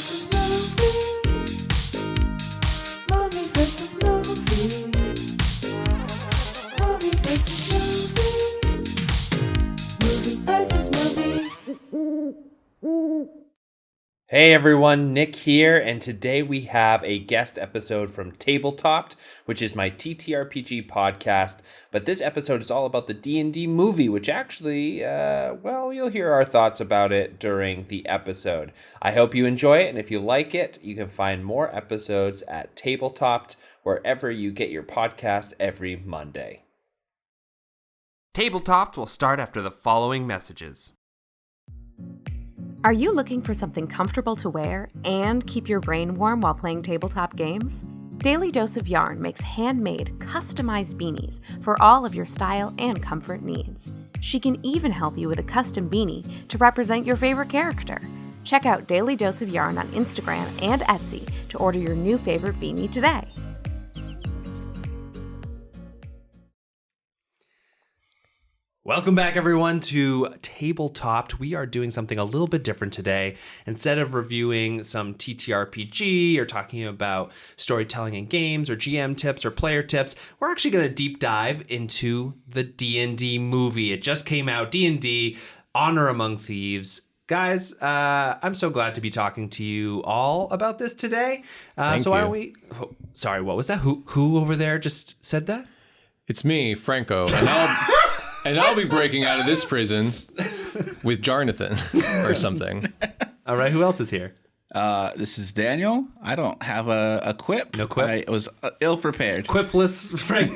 versus movie. Movie versus movie. Movie versus movie. Movie versus movie. Hey everyone, Nick here, and today we have a guest episode from Tabletopped, which is my TTRPG podcast. But this episode is all about the D&D movie, which actually, you'll hear our thoughts about it during the episode. I hope you enjoy it, and if you like it, you can find more episodes at Tabletopped, wherever you get your podcast every Monday. Tabletopped will start after the following messages. Are you looking for something comfortable to wear and keep your brain warm while playing tabletop games? Daily Dose of Yarn makes handmade, customized beanies for all of your style and comfort needs. She can even help you with a custom beanie to represent your favorite character. Check out Daily Dose of Yarn on Instagram and Etsy to order your new favorite beanie today. Welcome back, everyone, to Tabletopped. We are doing something a little bit different today. Instead of reviewing some TTRPG or talking about storytelling in games or GM tips or player tips, we're actually going to deep dive into the D&D movie. It just came out, D&D, Honor Among Thieves. Guys, I'm so glad to be talking to you all about this today. Thank why you. don't we... Sorry, what was that? Who over there just said that? It's me, Franco, and I'll be breaking out of this prison with Jonathan or something. All right, who else is here? This is Daniel. I don't have a quip. No quip? I was ill-prepared. Quipless Frank,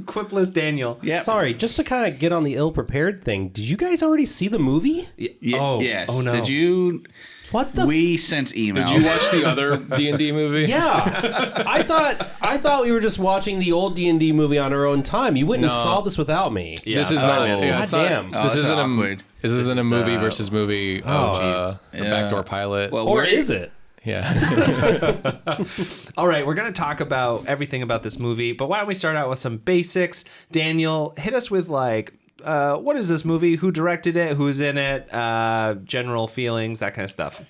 quipless Daniel. Yeah. Sorry, just to kind of get on the ill-prepared thing, did you guys already see the movie? Yes. Oh, no. Did you? What the? We sent emails. Did you watch the other D&D movie? Yeah, I thought we were just watching the old D&D movie on our own time. You went and No. saw this without me. Yeah. This is not. Oh. Yeah, it's not- Goddamn. Oh, this that's isn't awkward. This isn't a is, movie versus movie. geez. A backdoor pilot. Well, Or we're- is it? Yeah. All right, we're going to talk about everything about this movie, but why don't we start out with some basics? Daniel, hit us with what is this movie? Who directed it? Who's in it? General feelings, that kind of stuff.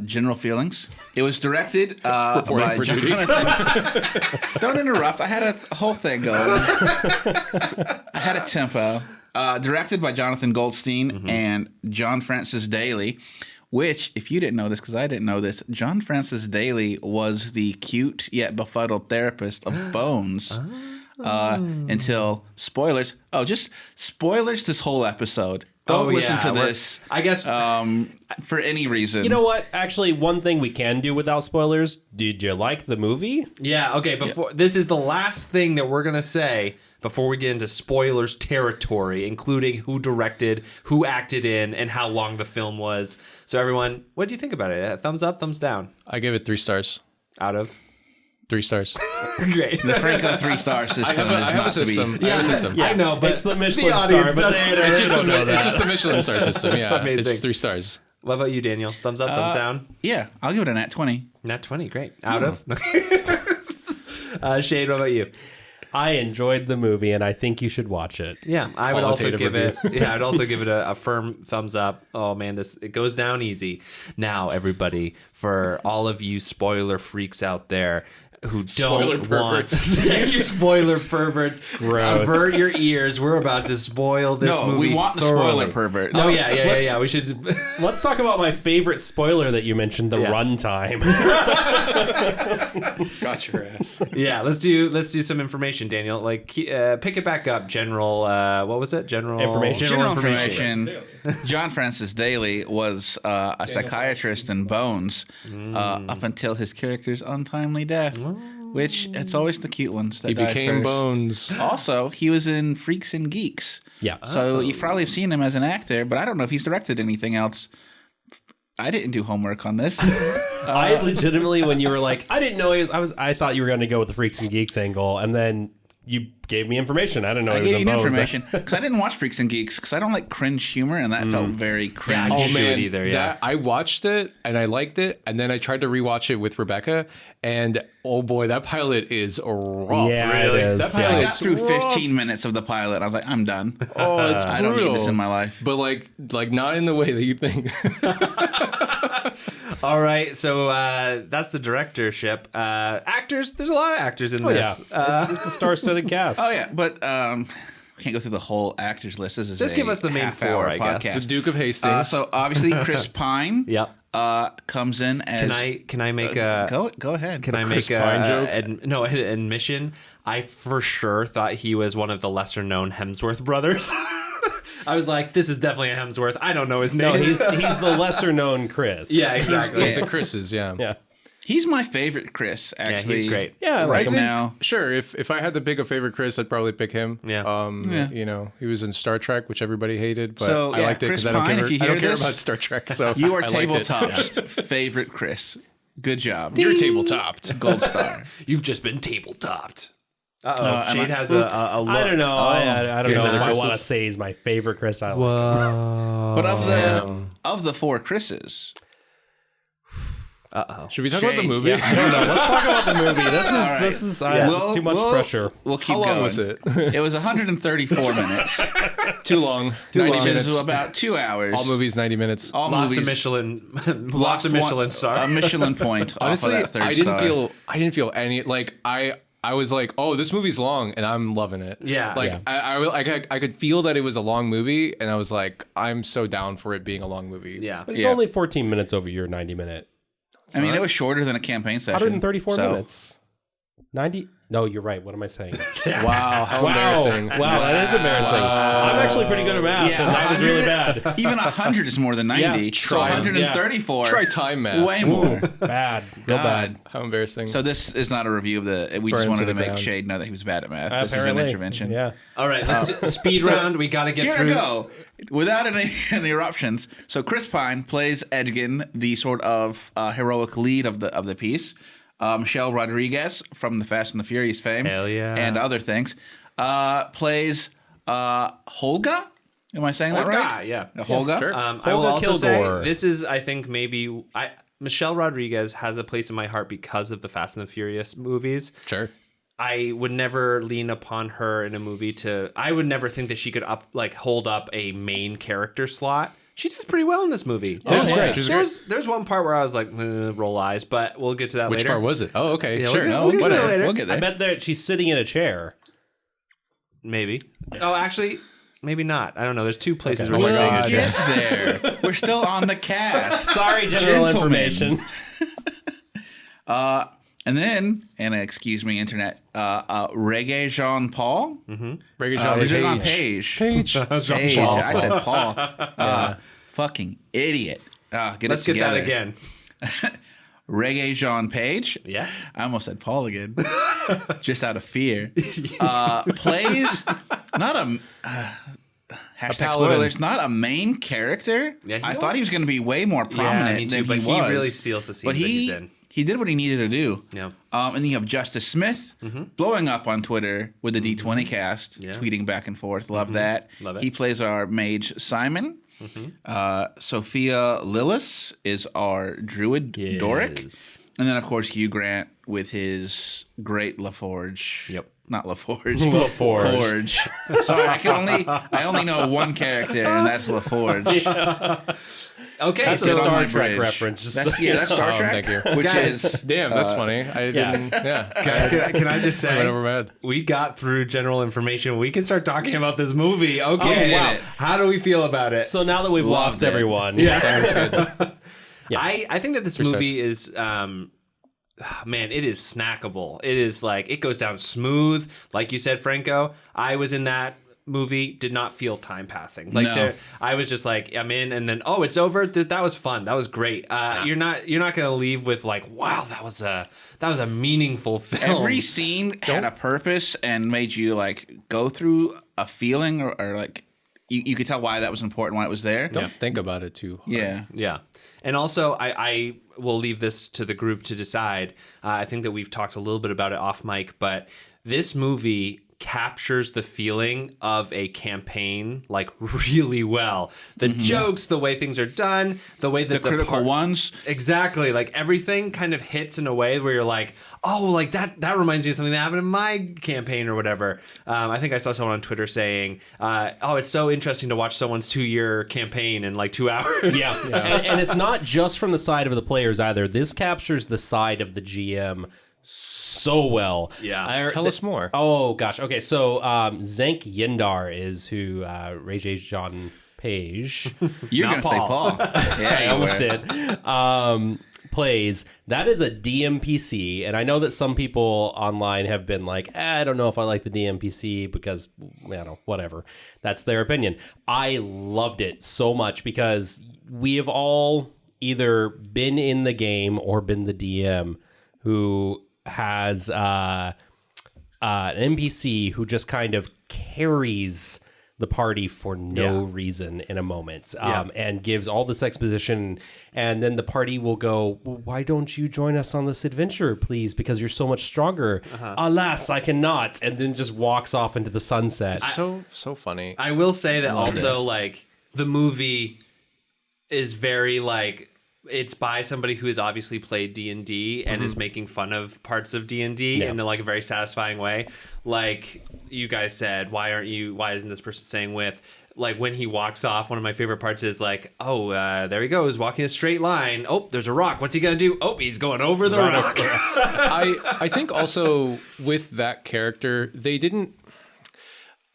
General feelings. It was directed Reporting by for duty. Jonathan. Don't interrupt. I had a whole thing going. I had a tempo. Directed by Jonathan Goldstein and John Francis Daly, which, if you didn't know this, because I didn't know this, John Francis Daly was the cute yet befuddled therapist of Bones. Until spoilers. Oh, just spoilers this whole episode. Don't listen to this. I guess. For any reason. You know what? Actually, one thing we can do without spoilers. Did you like the movie? Yeah, okay, this is the last thing that we're going to say before we get into spoilers territory, including who directed, who acted in, and how long the film was. So everyone, what do you think about it? Thumbs up, thumbs down? I give it 3 stars. Out of? 3 stars. Great. The Franco 3-star system is not to be. I have a system. I know, but It's the Michelin audience star, but doesn't- they It's just, don't know that. it's just the Michelin star system. Yeah, Amazing. it's 3 stars. What about you, Daniel? Thumbs up, thumbs down? Yeah, I'll give it a nat 20. Nat 20, great. Out of? Shade, what about you? I enjoyed the movie, and I think you should watch it. Yeah, I would also Qualitative give review. it. Yeah, I'd also give it a firm thumbs up. Oh man, it goes down easy. Now, everybody, for all of you spoiler freaks out there who Spoiler don't want perverts. spoiler perverts, Gross. avert your ears. We're about to spoil this No, movie. we want the thoroughly. spoiler perverts. Oh yeah. We should. Let's talk about my favorite spoiler that you mentioned, the Yeah. runtime. Got your ass. Yeah, let's do some information, Daniel. Pick it back up. General, what was it? General Information. General information. John Francis Daly was a psychiatrist in Bones up until his character's untimely death, which it's always the cute ones that He die became first. Bones. Also, he was in Freaks and Geeks. Yeah. So you've probably seen him as an actor, but I don't know if he's directed anything else. I didn't do homework on this. I legitimately, when you were like, I didn't know he was, I thought you were going to go with the Freaks and Geeks angle, and then you gave me information. I didn't know I he was gave in you Bones. information because I didn't watch Freaks and Geeks because I don't like cringe humor, and that felt very cringe. I Oh didn't do it man, either, yeah. that, I watched it and I liked it, and then I tried to rewatch it with Rebecca, and oh boy, that pilot is rough. Yeah, Really? it That is. I pilot- Yeah. got through rough. 15 minutes of the pilot. I was like, I'm done. Oh, it's I don't brutal. need this in my life. But like not in the way that you think. All right, so that's the directorship. Actors, there's a lot of actors in Oh this. yeah, it's a star-studded cast. Oh yeah, but we can't go through the whole actors list. This is Just give us the main half-hour four, I guess. podcast. The Duke of Hastings. So obviously Chris Pine. Yep. Comes in as. Can I make a Go ahead. Can I Chris make Pine joke? an admission? I for sure thought he was one of the lesser known Hemsworth brothers. I was like, this is definitely a Hemsworth. I don't know his name. No, he's the lesser-known Chris. yeah, exactly. It's the Chris's, yeah. Yeah. He's my favorite Chris. Yeah, Actually, he's great. Yeah, I like Right him. now. Sure, if I had to pick a favorite Chris, I'd probably pick him. Yeah. Yeah. You know, he was in Star Trek, which everybody hated, but So, I yeah, liked it Chris because I Pine, don't if you care. I don't hear care this, about Star Trek. So You are I liked it. Tabletop's favorite Chris. Good job. You're tabletopped. Gold star. You've just been tabletopped. Uh-oh. am Shade I- has a look. I don't know. I don't Here's know if another I want to Chris's. say he's my favorite Chris. I like. Whoa. But of the four Chris's, Uh-oh. Should we talk about the Shane, movie? I don't know. Let's talk about the movie. This is too much pressure. We'll keep How long going. was it? It was 134 minutes. Too long. Which 90 minutes. is about 2 hours. All movies, 90 minutes. All Lost a movies. Michelin. Lost lost a Michelin one- star. A Michelin point. Honestly, off of that third I didn't star. feel any like I was like, oh, this movie's long, and I'm loving it. Yeah. like Yeah. I could feel that it was a long movie, and I was like, I'm so down for it being a long movie. yeah. But it's Yeah. only 14 minutes over your 90-minute. I mean, it was shorter than a campaign session. 134 so- minutes. 90? No, you're right. What am I saying? Wow, how embarrassing. Wow, that is embarrassing. I'm actually pretty good at math, Yeah, and that was really 100 bad. Even 100 is more than 90. Yeah, so try 'em. 134. Try time math. Way more. Bad. Real bad. How embarrassing. So this is not a review of the. We Burn just to wanted the to make ground. Shade know that he was bad at math. This Apparently. is an intervention. Yeah. All right. Let's do speed round. We got to get Here through. we go. Without any interruptions. So Chris Pine plays Edgin, the sort of heroic lead of the piece. Michelle Rodriguez from the Fast and the Furious fame. Hell yeah. And other things. Plays Holga. Am I saying that Holga, right? yeah. Holga. Sure. I will Olga also Kilgore. say this is, I think, maybe Michelle Rodriguez has a place in my heart because of the Fast and the Furious movies. Sure. I would never lean upon her in a movie I would never think that she could hold up a main character slot. She does pretty well in this movie. Oh, she's yeah. great. She's great. There's one part where I was like, roll eyes, but we'll get to that Which later. part was it? Oh, okay. Yeah, sure. we'll get to that Whatever. later. We'll get there. I bet that she's sitting in a chair. Maybe. Oh, actually, maybe not. I don't know. There's two places Okay. where Oh she's my sitting in a God. chair. Get there. We're still on the cast. Sorry, general Gentlemen. information. And then, excuse me, internet, Reggae Jean Paul. Reggae Jean Page. Page. Page. Page. I said Paul. Fucking idiot. Get Let's it get that together. again. Reggae Jean Page. Yeah. I almost said Paul again, just out of fear. Plays not a hashtag paladin. spoilers, not a main character. Yeah, I thought he was going to be way more prominent me too, than but he he was. really steals the scenes But that he's in. he did what he needed to do. Yeah. And then you have Justice Smith blowing up on Twitter with the D20 cast, Yeah. tweeting back and forth. Love that. Love it. He plays our mage Simon. Sophia Lillis is our druid Doric. And then, of course, Hugh Grant with his great LaForge. Yep. Not LaForge. LaForge. Forge. Sorry, I only know one character, and that's LaForge. Okay, That's so a Star my Trek bridge. reference. Just That's, so yeah, you that's know. Star Oh, Trek. thank you. Which is Damn, that's funny. I didn't. Yeah. can I just I went say, over my head. we got through general information. We can start talking about this movie. Oh, Okay, did wow. it. How do we feel about it? So now that we've Loved lost it. everyone, Yeah. Yeah. I think that this movie is man, it is snackable. It is like it goes down smooth. Like you said, Franco, I was in that movie, did not feel time passing. Like No. I was just like, I'm in, and then oh, it's over. That was fun. That was great. You're not gonna leave with like, wow, that was a meaningful film. every scene had a purpose and made you like go through a feeling or like you could tell why that was important, why it was there. Don't think about it too hard. Yeah. Yeah. And also, I will leave this to the group to decide. I think that we've talked a little bit about it off mic, but this movie captures the feeling of a campaign like really well. The jokes, the way things are done, the way that the critical ones. Exactly. Like everything kind of hits in a way where you're like, oh, like that reminds me of something that happened in my campaign or whatever. I think I saw someone on Twitter saying, oh, it's so interesting to watch someone's 2-year campaign in like 2 hours. Yeah. And it's not just from the side of the players either. This captures the side of the GM so well. Yeah. Tell us more. Oh, gosh. Okay, so Zenk Yendar is who Ray John Page. You're Not going to say Paul. Yeah, I you almost were. did. Plays. That is a DMPC, and I know that some people online have been like, I don't know if I like the DMPC because, I don't know, whatever. That's their opinion. I loved it so much because we have all either been in the game or been the DM who has an NPC who just kind of carries the party for no reason in a moment, and gives all this exposition, and then the party will go, well, why don't you join us on this adventure, please, because you're so much stronger. Alas, I cannot, and then just walks off into the sunset. So funny. I will say that also, like, the movie is very, like, it's by somebody who has obviously played D&D and is making fun of parts of D&D in like a very satisfying way. Like you guys said, why isn't this person saying with? Like when he walks off, one of my favorite parts is like, oh, there he goes, walking a straight line. Oh, there's a rock. What's he gonna do? Oh, he's going over the rock. I think also with that character, they didn't.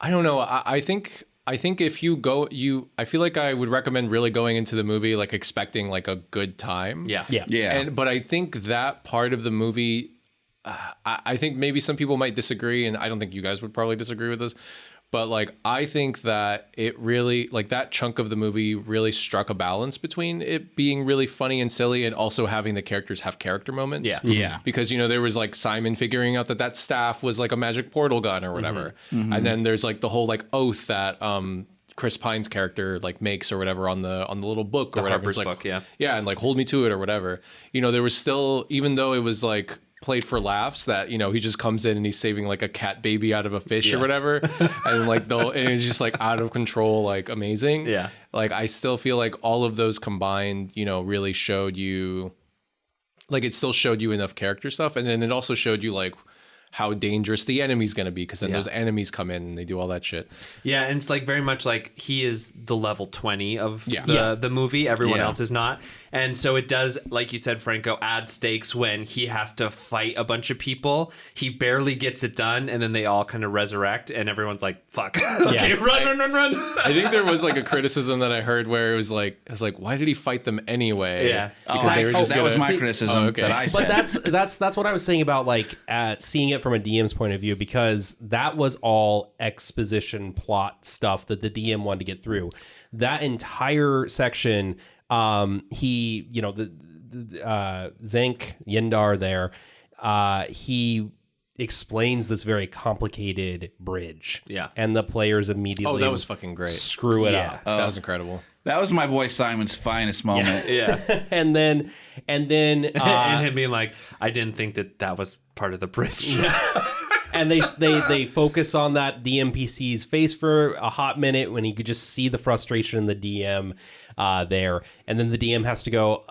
I don't know. I think if you go, I feel like I would recommend really going into the movie like expecting like a good time. Yeah. But I think that part of the movie, I think maybe some people might disagree, and I don't think you guys would probably disagree with this. But like, I think that it really, like that chunk of the movie really struck a balance between it being really funny and silly and also having the characters have character moments. Yeah. Because, there was like Simon figuring out that staff was like a magic portal gun or whatever. And then there's like the whole like oath that Chris Pine's character like makes or whatever on the little book or whatever. Harper's It's like, book, yeah. Yeah, and like hold me to it or whatever. There was still, even though it was like played for laughs, that he just comes in and he's saving like a cat baby out of a fish or whatever, and like and it's just like out of control, like amazing. Like I still feel like all of those combined really showed you, like it still showed you enough character stuff, and then it also showed you like how dangerous the enemy's going to be, because then those enemies come in and they do all that shit. Yeah, and it's like very much like he is the level 20 of the movie. Everyone else is not. And so it does, like you said, Franco, add stakes when he has to fight a bunch of people. He barely gets it done, and then they all kind of resurrect, and everyone's like, fuck. Okay, run. I think there was like a criticism that I heard where it was like, why did he fight them anyway? Yeah. Because they were just that was my gonna- criticism that I said. But that's what I was saying about like seeing it from a DM's point of view, because that was all exposition plot stuff that the DM wanted to get through. That entire section, he, Zenk Yendar there, he explains this very complicated bridge. Yeah. And the players immediately that was fucking great. Screw it up. That was incredible. That was my boy Simon's finest moment. Yeah. And then And him being like, I didn't think that was part of the bridge. and they focus on that DMPC's face for a hot minute when he could just see the frustration in the DM there, and then the DM has to go,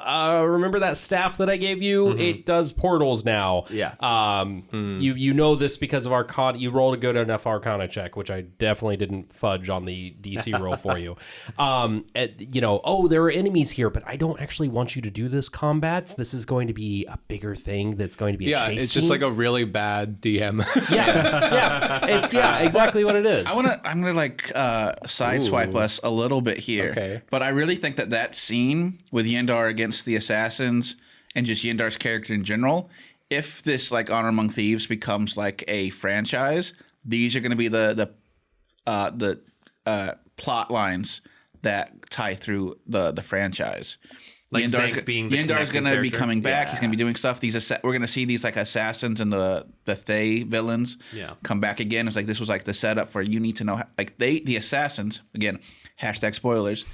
remember that staff that I gave you? It does portals now. You know this because of you rolled a good enough Arcana check, which I definitely didn't fudge on the DC roll for you. There are enemies here, but I don't actually want you to do this combats. This is going to be a bigger thing that's going to be a chase it's just scene. like a really bad DM. It's exactly what it is. I'm gonna like sideswipe us a little bit here. Okay. But I really think that scene with Yendar against the assassins and just Yendar's character in general, if this like Honor Among Thieves becomes like a franchise, these are gonna be the plot lines that tie through the franchise. Like Zank being the Yendar's connecting going to be character? coming back. Yeah. He's going to be doing stuff. We're going to see these like assassins and the Theives villains come back again. It's like this was like the setup for you need to know how, like the assassins again. # spoilers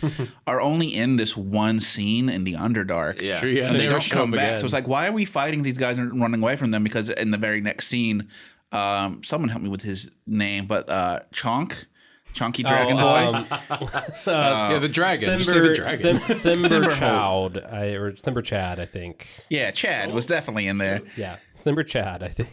are only in this one scene in the Underdark. Yeah. Sure, yeah, And they never don't show come up back. again. So it's like, why are we fighting these guys and running away from them? Because in the very next scene, Someone help me with his name, but Chonky Dragon Boy. Yeah, the dragon. Just say the dragon. Thimber Child, or Thimber Chad, I think. Yeah, Chad was definitely in there. Yeah, Thimber Chad, I think.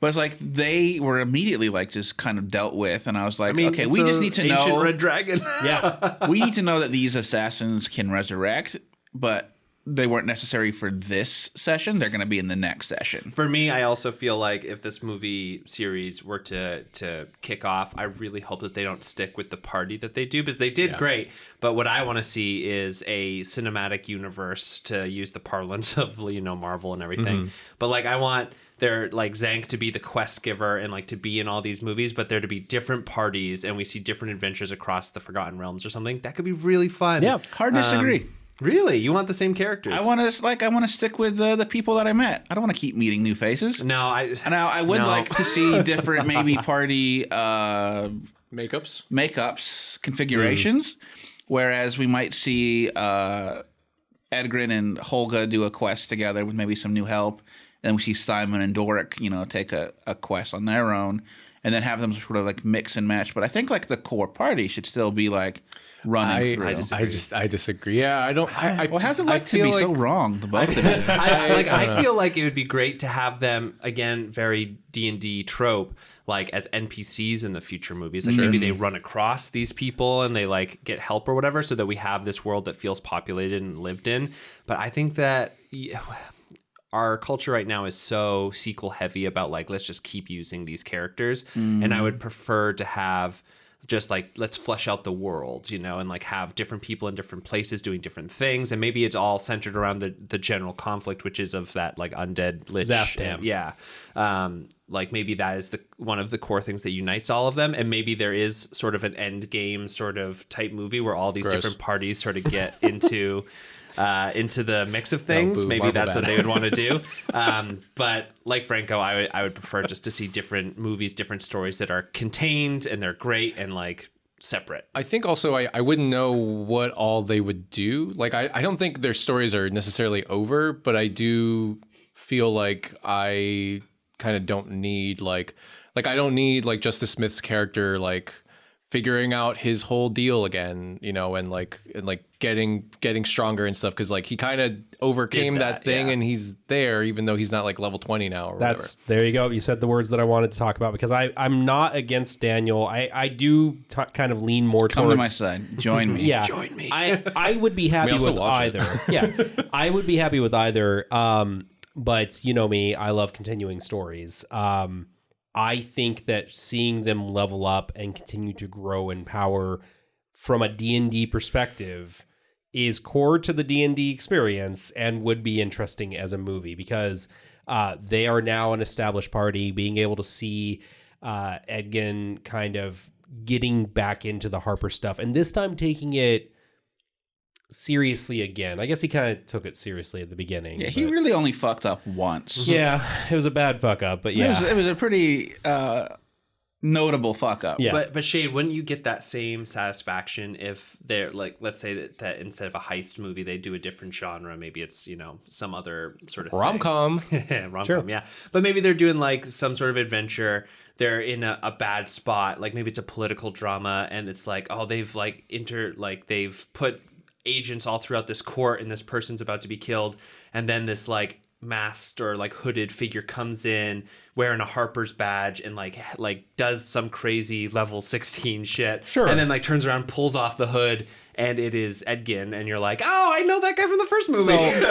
But it's like they were immediately like just kind of dealt with, and I was like, okay, it's we just a need to ancient know. red dragon. Yeah. We need to know that these assassins can resurrect, but they weren't necessary for this session. They're going to be in the next session. For me, I also feel like if this movie series were to kick off, I really hope that they don't stick with the party that they do, because they did great. But what I want to see is a cinematic universe, to use the parlance of Marvel and everything. But like I want their like Zank to be the quest giver and like to be in all these movies, but there to be different parties and we see different adventures across the Forgotten Realms or something. That could be really fun. Yeah. Hard to disagree. Really? You want the same characters? I want to stick with the people that I met. I don't want to keep meeting new faces. No, I would like to see different maybe party Makeups. configurations, whereas we might see Edgren and Holga do a quest together with maybe some new help. And then we see Simon and Doric, take a quest on their own, and then have them sort of like mix and match. But I think like the core party should still be like running through. I disagree. Yeah, I don't. Well, how's it like to be so wrong, the both of you? I feel like it would be great to have them, again, very D&D trope, like as NPCs in the future movies. Like maybe they run across these people and they like get help or whatever, so that we have this world that feels populated and lived in. But I think that our culture right now is so sequel heavy about like, let's just keep using these characters. And I would prefer to have just like, let's flesh out the world, and like have different people in different places doing different things. And maybe it's all centered around the general conflict, which is of that like undead lich. Zastam. Yeah. Like maybe that is one of the core things that unites all of them. And maybe there is sort of an end game sort of type movie where all these different parties sort of get into the mix of things. Maybe Marvel that's bad. what they would want to do. But like Franco, I would prefer just to see different movies, different stories that are contained and they're great and like separate. I think also I wouldn't know what all they would do. Like I don't think their stories are necessarily over, but I do feel like I kind of don't need like I don't need like Justice Smith's character like figuring out his whole deal again, and getting stronger and stuff, because like he kind of overcame that thing and he's there, even though he's not like level 20 now or whatever. There you go. You said the words that I wanted to talk about, because I'm not against Daniel. I do kind of lean more Come towards to my side. Join me. Yeah, Join me. I would be happy also with watch it. either. Yeah, I would be happy with either. But you know me, I love continuing stories. I think that seeing them level up and continue to grow in power from a D&D perspective is core to the D&D experience and would be interesting as a movie, because they are now an established party. Being able to see Edgin kind of getting back into the Harper stuff, and this time taking it seriously again. I guess he kind of took it seriously at the beginning. Yeah, he really only fucked up once. Yeah, it was a bad fuck up, but yeah. It was a pretty notable fuck up. Yeah. But Shade, wouldn't you get that same satisfaction if they're like, let's say that instead of a heist movie, they do a different genre? Maybe it's, some other sort of Rom-com. Rom-com, Sure. yeah. But maybe they're doing like some sort of adventure. They're in a bad spot. Like maybe it's a political drama and it's like, oh, they've like they've put agents all throughout this court and this person's about to be killed. And then this like masked or like hooded figure comes in wearing a Harper's badge and like does some crazy level 16 shit. Sure. And then like turns around, pulls off the hood, and it is Edgin, and you're like, oh, I know that guy from the first movie. So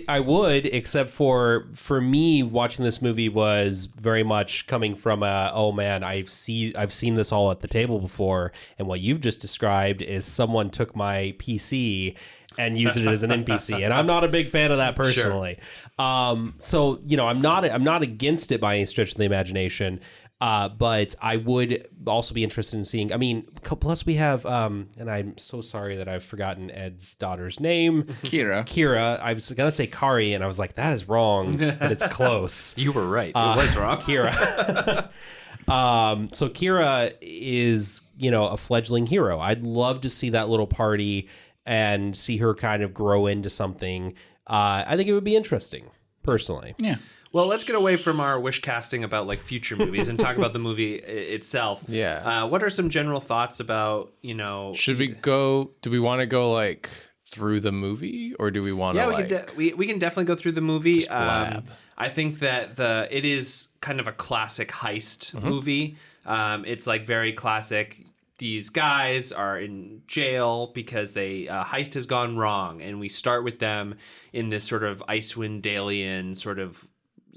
I would, except for me, watching this movie was very much coming from oh man, I've seen this all at the table before, and what you've just described is someone took my PC and used it as an NPC, and I'm not a big fan of that personally. So I'm not against it by any stretch of the imagination. But I would also be interested in seeing, plus we have, and I'm so sorry that I've forgotten Ed's daughter's name. Kira. I was going to say Kari, and I was like, that is wrong, but it's close. You were right. It was wrong. Kira. So Kira is, a fledgling hero. I'd love to see that little party and see her kind of grow into something. I think it would be interesting, personally. Yeah. Well, let's get away from our wish casting about like future movies and talk about the movie itself. Yeah. What are some general thoughts about, Should we go? Do we want to go like through the movie, or do we want to? Yeah, like, we can definitely go through the movie. Just blab. I think that it is kind of a classic heist movie. It's like very classic. These guys are in jail because heist has gone wrong, and we start with them in this sort of Icewind Dalian sort of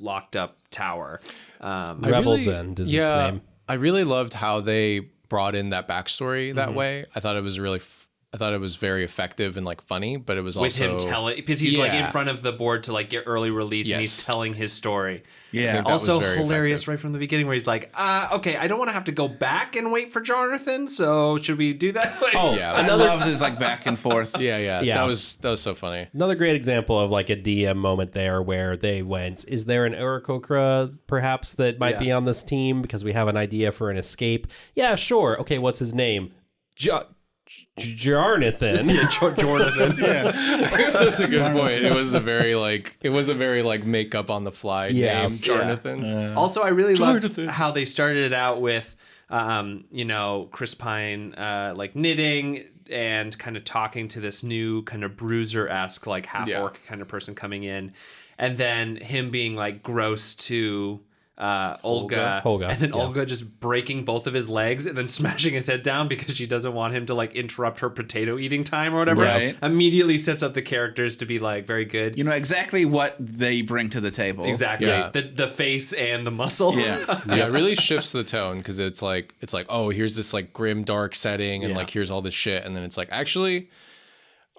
locked up tower. Revel's End is its name. I really loved how they brought in that backstory that way. I thought it was very effective and like funny, but it was With also him telling, because he's like in front of the board to like get early release, and he's Yes. telling his story. Yeah. think that was Also very hilarious effective. right from the beginning, where he's like, "Okay, I don't want to have to go back and wait for Jonathan, so should we do that?" Like, Oh, Yeah. I love this like back and forth. yeah. Yeah. That was so funny. Another great example of like a DM moment there where they went, is there an Aarakocra perhaps that might be on this team because we have an idea for an escape? Yeah, sure. Okay, what's his name? Jonathan. Jonathan. That's a good point. It was a very like make up on the fly name, Jonathan. Also, I really loved Jonathan. how they started it out with, Chris Pine, like knitting and kind of talking to this new kind of bruiser-esque, like half-orc kind of person coming in. And then him being like gross to Olga. And then Olga just breaking both of his legs and then smashing his head down because she doesn't want him to like interrupt her potato eating time or whatever. Right. Immediately sets up the characters to be like very good. You know exactly what they bring to the table. Exactly. Yeah. The face and the muscle. Yeah. Yeah, it really shifts the tone because it's like, oh, here's this like grim, dark setting, and like here's all this shit, and then it's like, actually,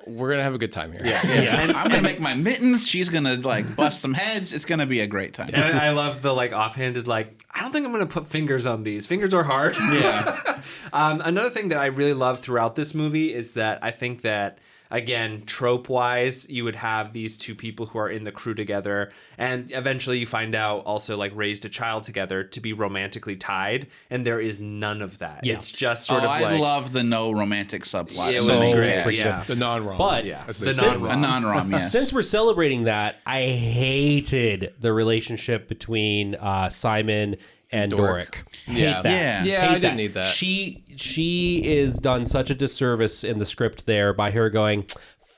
we're gonna have a good time here. And I'm gonna make my mittens. She's gonna like bust some heads. It's gonna be a great time. And I love the like offhanded, like, I don't think I'm going to put fingers on these. Fingers are hard. Yeah. Another thing that I really love throughout this movie is that I think that, again, trope-wise, you would have these two people who are in the crew together, and eventually you find out also, like, raised a child together to be romantically tied, and there is none of that. Yeah. It's just sort of I like... love the no romantic subplot. It was So great, freaking- yeah. The non-rom. But as the they say. non-rom. A non-rom, yes. since we're celebrating that, I hated the relationship between Simon and Doric. Hate Yeah. that. Yeah. Hate I didn't need that. She is done such a disservice in the script there by her going,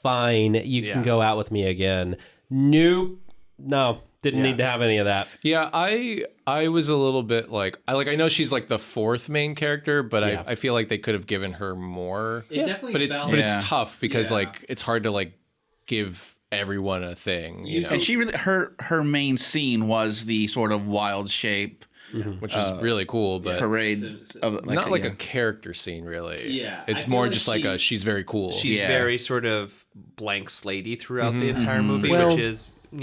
fine, you can go out with me again. Nope. No, didn't need to have any of that. Yeah, I was a little bit like I know she's like the fourth main character, but I feel like they could have given her more. It definitely But it's felt... but Yeah. it's tough because Yeah. like it's hard to like give everyone a thing, you know, And she really her main scene was the sort of wild shape which is really cool, but parade of not like a character scene really. Yeah, It's I feel more like just like a she's very cool. She's Yeah. very sort of blank slatey throughout the entire movie, Well, which is, not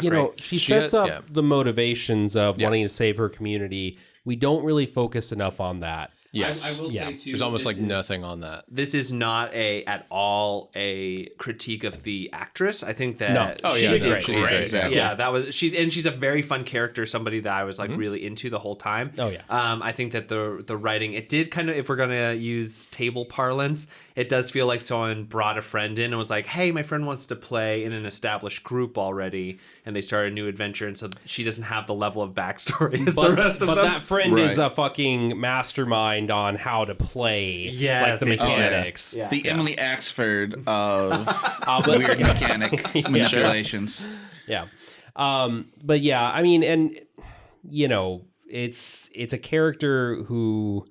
You great. know, she She sets had- up yeah. the motivations of wanting to save her community. We don't really focus enough on that. yes. I will Yeah. say too, There's almost this like is- nothing on that. This is not at all a critique of the actress. I think that No. Oh, she yeah, did no, great. she did great. Exactly. Yeah, she's a very fun character, somebody that I was like really into the whole time. Oh, yeah. I think that the writing, it did kind of, if we're gonna use table parlance, it does feel like someone brought a friend in and was like, hey, my friend wants to play in an established group already, and they start a new adventure, and so she doesn't have the level of backstory as the rest of but them. that friend is Right. a fucking mastermind on how to play Yes, like the yes, yes. mechanics. Yeah. the Emily Axford of but- weird mechanic manipulations. Yeah. But yeah, I mean, and you know, it's a character who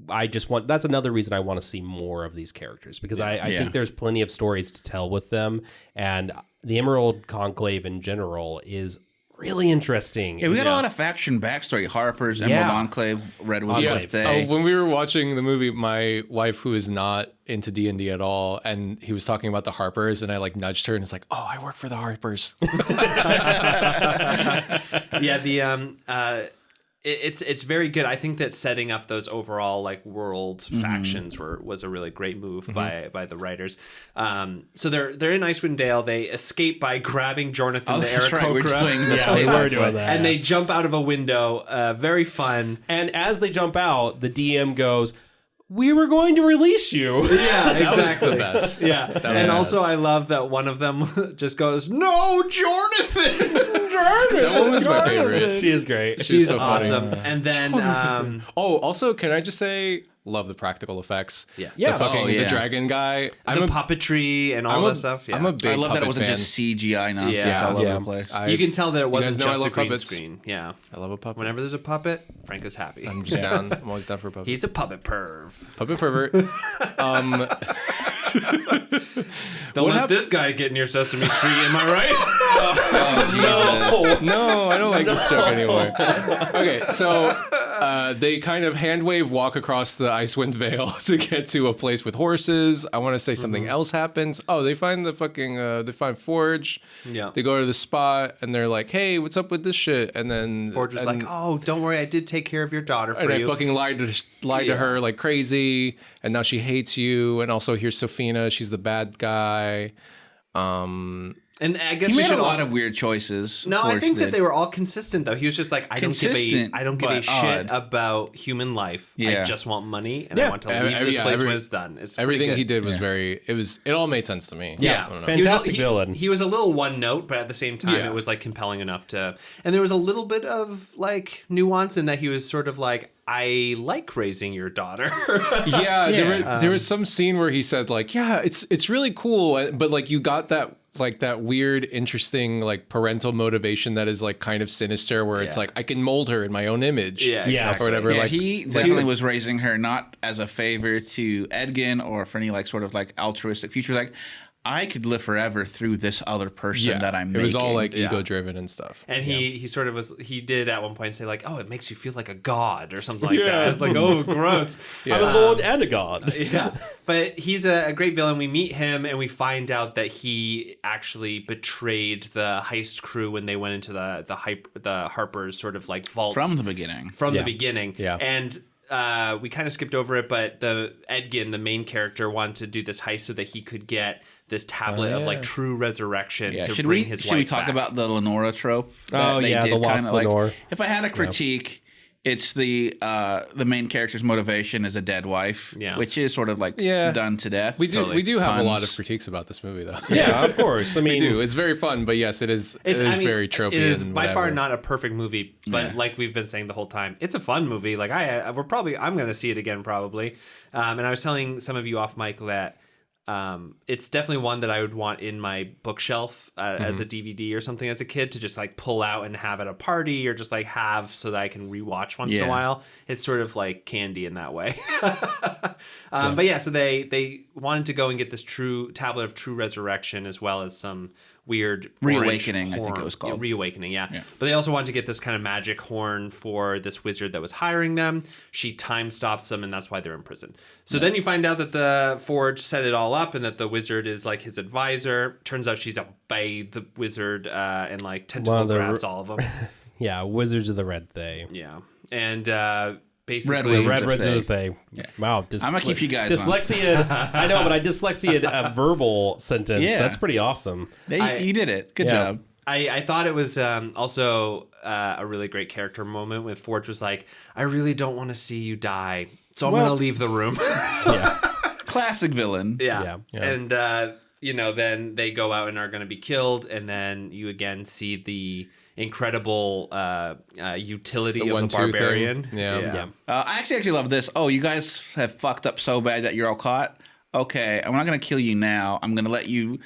I just want, that's another reason I want to see more of these characters, because I Yeah. think there's plenty of stories to tell with them, and the Emerald Conclave in general is really interesting. Yeah, we got a lot of faction backstory. Harper's, Emerald Yeah. Enclave, Redwood Yeah. of Thay. When we were watching the movie, my wife, who is not into D&D at all, and he was talking about the Harpers, and I like nudged her, and it's like, oh, I work for the Harpers. Yeah, the it's very good. I think that setting up those overall like world factions was a really great move by the writers. So they're in Icewind Dale. They escape by grabbing Jonathan Oh, the that's right. We're Aarakocra. doing the Yeah, we were doing that. And they jump out of a window. Very fun. And as they jump out, the DM goes, we were going to release you. Yeah, That was the best. Yeah, was and the also best. I love that one of them just goes, "No, Jonathan." That woman's my favorite. She is great. She's so funny. awesome. And then, Oh, also, can I just say, love the practical effects. Yes. Yeah. The fucking Oh, yeah. the dragon guy. the puppetry and all that stuff. Yeah. I'm a big I love that it puppet wasn't fan. just CGI nonsense Yeah. all over Yeah. the place. you can tell that it wasn't know I just a love green puppets. screen. Yeah. I love a puppet. Whenever there's a puppet, Franco's happy. I'm just down. I'm always down for a puppet. He's a puppet perv. Puppet pervert. Don't let hap- this guy get near Sesame Street, am I right? No, I don't like this joke anymore. Okay, so they kind of hand wave walk across the Icewind Vale to get to a place with horses. I want to say something else happens. Oh, they find the fucking they find Forge. Yeah. They go to the spot and they're like, "Hey, what's up with this shit?" And then Forge was like, "Oh, don't worry, I did take care of your daughter for and I you." fucking lied to her like crazy, and now she hates you. And also here's Sophina, she's the bad guy. And I guess He we made should a lot also- of weird choices. No, I Forge think that did. they were all consistent though. He was just like, I don't give Consistent, a but shit odd. about human life. I Yeah. just want money and Yeah. I want to leave this place when it's done. It's pretty Everything good. he did was very. It all made sense to me. Yeah, I don't know. Fantastic he, villain. He was a little one note, but at the same time, Yeah. it was like compelling enough to. And there was a little bit of like nuance in that he was sort of like, I like raising your daughter. Yeah, Yeah. there was some scene where he said like, "Yeah, it's really cool," but like you got that like that weird, interesting like parental motivation that is like kind of sinister, where it's Yeah. like I can mold her in my own image, Yeah, Yeah. exactly. or whatever. Yeah, like he definitely was raising her not as a favor to Edgin or for any like sort of like altruistic future. Like, I could live forever through this other person that I'm it making. was all like Yeah. ego driven and stuff. And he sort of was, he did at one point say like, oh, it makes you feel like a god or something like that. It's like, oh, gross. I'm a lord and a god. Yeah, but he's a great villain. We meet him and we find out that he actually betrayed the heist crew when they went into the Harper's sort of like vault from the beginning. from Yeah. the beginning. Yeah. And we kind of skipped over it, but Edgin, the main character, wanted to do this heist so that he could get this tablet of like true resurrection Yeah, to should bring we his should we wife talk back. about the Lenora trope? Oh, yeah, the lost kinda Lenore. If I had a critique, it's the main character's motivation is a dead wife, Yeah. which is sort of like Yeah. done to death. We do Totally. we do have a lot of Puns. critiques about this movie though. Yeah, of course. I We mean, do. It's very fun, but yes, it is I mean, very tropey. It is and by far whatever. not a perfect movie, but Yeah. like we've been saying the whole time, it's a fun movie. Like I'm going to see it again probably. And I was telling some of you off mic that it's definitely one that I would want in my bookshelf as a DVD or something as a kid to just like pull out and have at a party or just like have so that I can rewatch once in a Yeah. while. It's sort of like candy in that way. But yeah, so they wanted to go and get this true tablet of true resurrection as well as some weird Reawakening, orange I think it horn. was called. Yeah, Reawakening, yeah. But they also wanted to get this kind of magic horn for this wizard that was hiring them. She time stops them, and that's why they're in prison. So then you find out that the Forge set it all up and that the wizard is like his advisor. Turns out she's obeyed the wizard and like tentacle One of the- grabs all of them. yeah, Wizards of the Red Thay. Yeah. And basically... Red Wizards. Red of Wizards of Thay. the Thay. Wow. I'm gonna keep you guys on. Dyslexia. I know, but I dyslexia'd a verbal sentence. Yeah. That's pretty awesome. You did it. Good Yeah. job. I thought it was also a really great character moment when Forge was like, I really don't want to see you die, so I'm Well- going to leave the room. Yeah. Classic villain. Yeah. Yeah. And, then they go out and are going to be killed. And then you again see the incredible utility The of the 1-2 thing. barbarian. Yeah. I actually love this. Oh, you guys have fucked up so bad that you're all caught. Okay, I'm not going to kill you now. I'm going to let you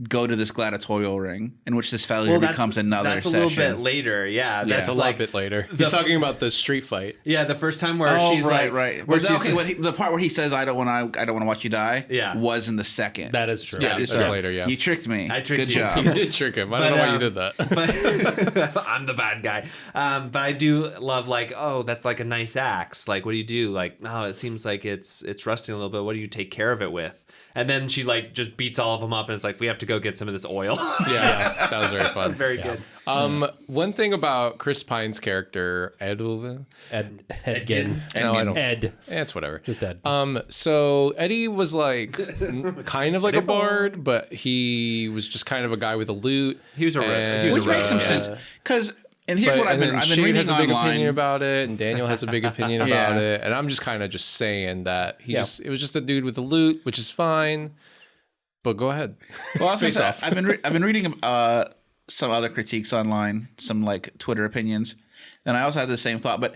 go to this gladiatorial ring in which this failure becomes another that's a session. little bit later. Yeah. That's It's a like, little bit later. He's talking about the street fight. yeah, the first time where Oh, she's right. where Well, she's okay, the part where he says, "I don't want to watch you die," Yeah. was in the second. That is true. Yeah, That's So, later, yeah. You tricked me. I tricked Good you. job. You did trick him. I don't But, know why you did that. But I'm the bad guy. But I do love like, oh, that's like a nice axe. Like, what do you do? Like, oh, it seems like it's rusting a little bit. What do you take care of it with? And then she like just beats all of them up and it's like, we have to go get some of this oil. Yeah, that was very fun. Very good. One thing about Chris Pine's character, Edgin. Edgin. No, I don't. Ed. It's whatever. Just Ed. So Eddie was like kind of like a bard, but he was just kind of a guy with a lute. He was a and- he was Which makes some sense because And here's what I've been Shane reading has a big online. opinion about it, and Daniel has a big opinion about Yeah. it, and I'm just kind of just saying that it was just a dude with the loot, which is fine. But go ahead. Well, I was gonna Face say, off. I've been reading some other critiques online, some like Twitter opinions, and I also had the same thought. But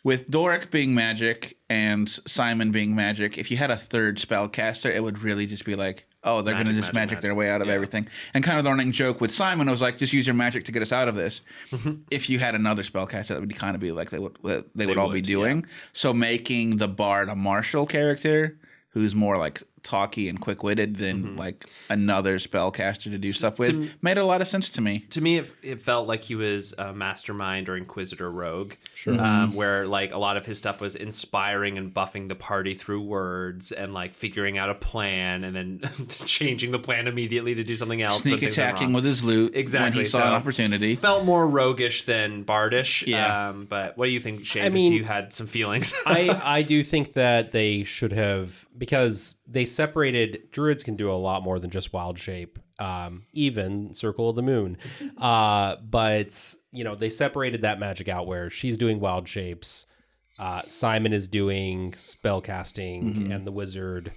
with Doric being magic and Simon being magic, if you had a third spellcaster, it would really just be like, oh, they're going to just magic their way out of everything. And kind of the running joke with Simon was like, just use your magic to get us out of this. If you had another spellcaster, that would kind of be like they would all be doing. So making the bard a martial character who's more like talky and quick-witted than like another spellcaster to do stuff with made a lot of sense to me. To me, it felt like he was a mastermind or inquisitor rogue. Sure. Where like a lot of his stuff was inspiring and buffing the party through words and like figuring out a plan and then changing the plan immediately to do something else. Sneak attacking with his loot when he saw an opportunity. Felt more roguish than bardish. Yeah. But what do you think, Shane? I mean, you had some feelings. I do think that they should have, because they separated, druids can do a lot more than just wild shape, even Circle of the Moon. But, you know, they separated that magic out where she's doing wild shapes, Simon is doing spell casting, and the wizard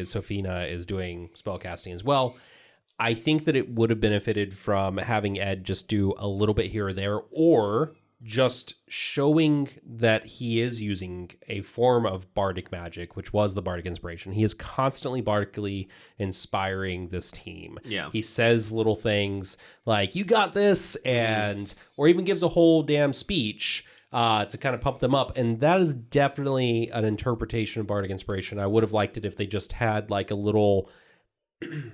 Sophina is doing spell casting as well. I think that it would have benefited from having Ed just do a little bit here or there, or just showing that he is using a form of bardic magic, which was the bardic inspiration. He is constantly bardically inspiring this team. Yeah. He says little things like, you got this, and or even gives a whole damn speech to kind of pump them up. And that is definitely an interpretation of bardic inspiration. I would have liked it if they just had like a little,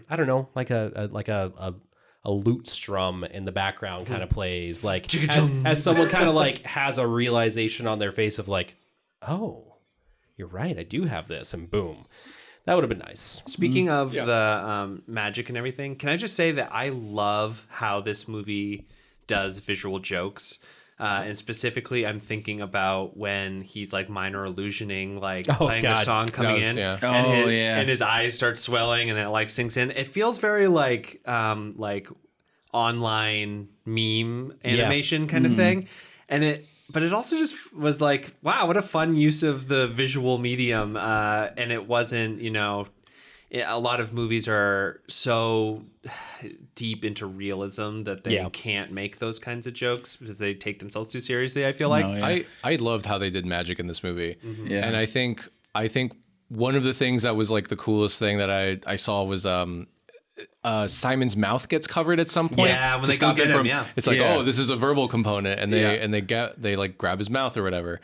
I don't know, like a lute strum in the background kind of plays, like as someone kind of like has a realization on their face of like, oh, you're right, I do have this, and boom. That would have been nice. Speaking of the magic and everything, can I just say that I love how this movie does visual jokes. And specifically, I'm thinking about when he's like minor illusioning, like playing the song coming in, and his eyes start swelling, and it like sinks in. It feels very like online meme animation kind of thing, but it also just was like, wow, what a fun use of the visual medium. And it wasn't, you know. A lot of movies are so deep into realism that they can't make those kinds of jokes because they take themselves too seriously, I feel like. I loved how they did magic in this movie. Yeah. And I think one of the things that was like the coolest thing that I saw was Simon's mouth gets covered at some point. Yeah, when they go get him, It's like, oh, this is a verbal component, and they like grab his mouth or whatever.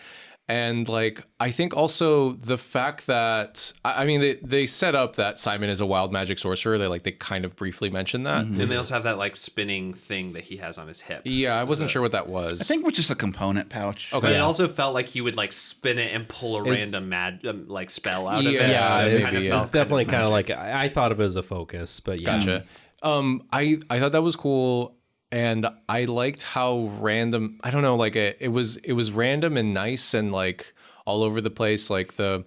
And like, I think also the fact that, I mean, they set up that Simon is a wild magic sorcerer. They kind of briefly mentioned that. And they also have that like spinning thing that he has on his hip. Yeah, I wasn't sure what that was. I think it was just a component pouch. Okay. But it also felt like he would like spin it and pull a random like spell out of it. Yeah, So it's definitely kind of like, I thought of it as a focus, but yeah. Gotcha. I thought that was cool. And I liked how random, I don't know, like it was random and nice and like all over the place. Like the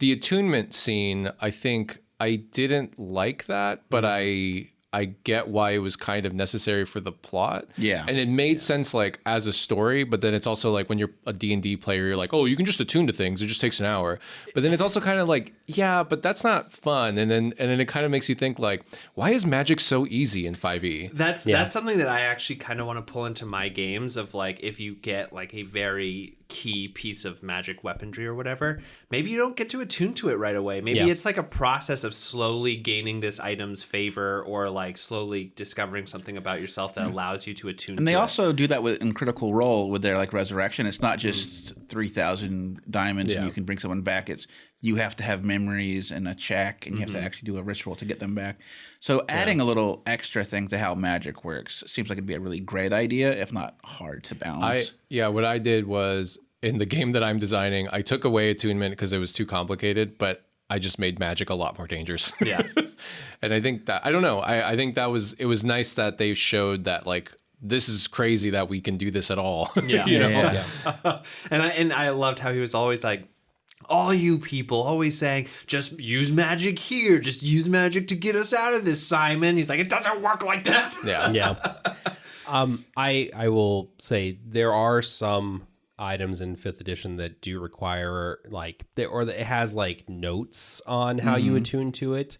attunement scene, I think I didn't like that, but I get why it was kind of necessary for the plot. Yeah. And it made sense like as a story, but then it's also like when you're a D&D player, you're like, oh, you can just attune to things. It just takes an hour. But then it's also kind of like, yeah, but that's not fun. And then it kind of makes you think like, why is magic so easy in 5e? That's something that I actually kind of want to pull into my games of like, if you get like a very key piece of magic weaponry or whatever, maybe you don't get to attune to it right away. Maybe it's like a process of slowly gaining this item's favor or like slowly discovering something about yourself that allows you to attune to it. And they also do that in Critical Role with their like resurrection. It's not just 3,000 diamonds and you can bring someone back. It's you have to have memories and a check, and you have to actually do a ritual to get them back. So adding a little extra thing to how magic works seems like it'd be a really great idea, if not hard to balance. What I did was in the game that I'm designing, I took away attunement because it was too complicated, but I just made magic a lot more dangerous. Yeah. And I think that, I don't know, I think that it was nice that they showed that like, this is crazy that we can do this at all. Yeah. you know? And I loved how he was always like, all you people always saying, just use magic here. Just use magic to get us out of this, Simon. He's like, it doesn't work like that. Yeah. Yeah. I will say there are some items in 5th edition that do require it has like notes on how you attune to it,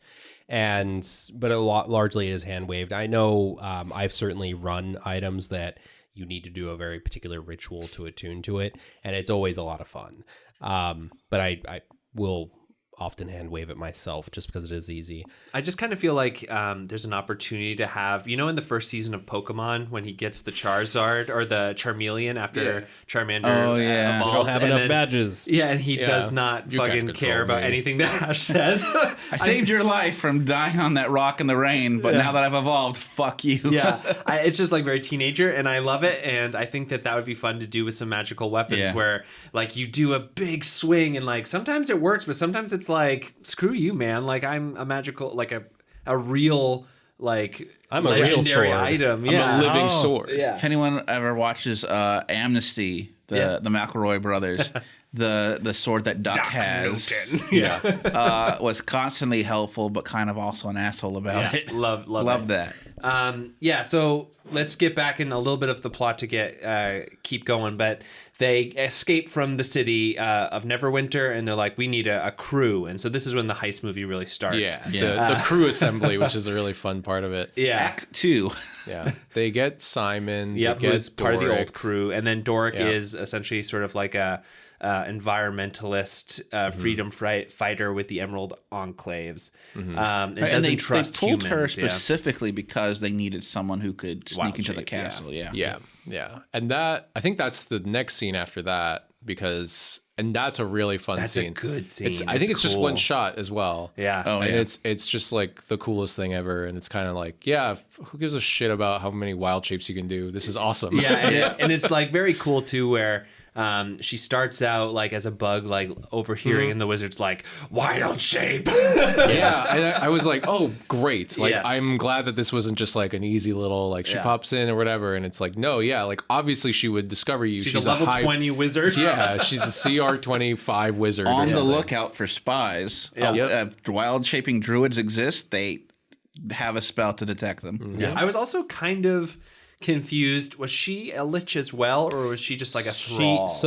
but largely it is hand waved. I know I've certainly run items that you need to do a very particular ritual to attune to it, and it's always a lot of fun. But I will often hand wave it myself just because it is easy. I just kind of feel like there's an opportunity to have, in the first season of Pokemon when he gets the Charizard or the Charmeleon after Charmander Oh, yeah. We evolves. don't have and enough then- badges. Yeah, and he Yeah. does not You can't fucking control care about me. anything that Ash says. I saved your life from dying on that rock in the rain, but now that I've evolved, fuck you. Yeah, it's just like very teenager, and I love it. And I think that would be fun to do with some magical weapons, where like you do a big swing, and like sometimes it works, but sometimes it's like screw you, man. Like I'm a magical, like a real like I'm a real legendary sword. item. I'm Yeah, a living Oh, sword. yeah. If anyone ever watches Amnesty, the McElroy brothers, the sword that Duck has Yeah, was constantly helpful, but kind of also an asshole about it. love Love it. that. So let's get back in a little bit of the plot to keep going. But they escape from the city of Neverwinter, and they're like, we need a crew. And so this is when the heist movie really starts. Yeah. The crew assembly, which is a really fun part of it. Yeah. Act 2. Yeah. They get Simon. Yep, They who get is part of the old Doric. crew. And then Doric Yeah. is essentially sort of like a environmentalist freedom fighter with the Emerald Enclaves. And And doesn't they trust pulled humans. her yeah. specifically because they needed someone who could sneak Wild into the shape, yeah. castle. Yeah. Yeah. And I think that's the next scene after that and that's a really fun That's a scene. good scene. I think it's just one cool. shot as well. Yeah. Oh, And yeah. it's just like the coolest thing ever. And it's kind of like, who gives a shit about how many wild shapes you can do? This is awesome. Yeah, and it's like very cool too, where she starts out like as a bug, like overhearing, and the wizard's like, "Wild shape." Yeah, and I was like, oh, great. Like, Yes. I'm glad that this wasn't just like an easy little, like, she Yeah. pops in or whatever. And it's like, no, yeah, like, obviously she would discover you. She's a level 20 wizard. Yeah, she's a CR25 wizard. or On the something. lookout for spies. Yeah. Wild shaping druids exist. They have a spell to detect them. Yeah. I was also kind of confused. Was she a lich as well, or was she just like a thrall? She's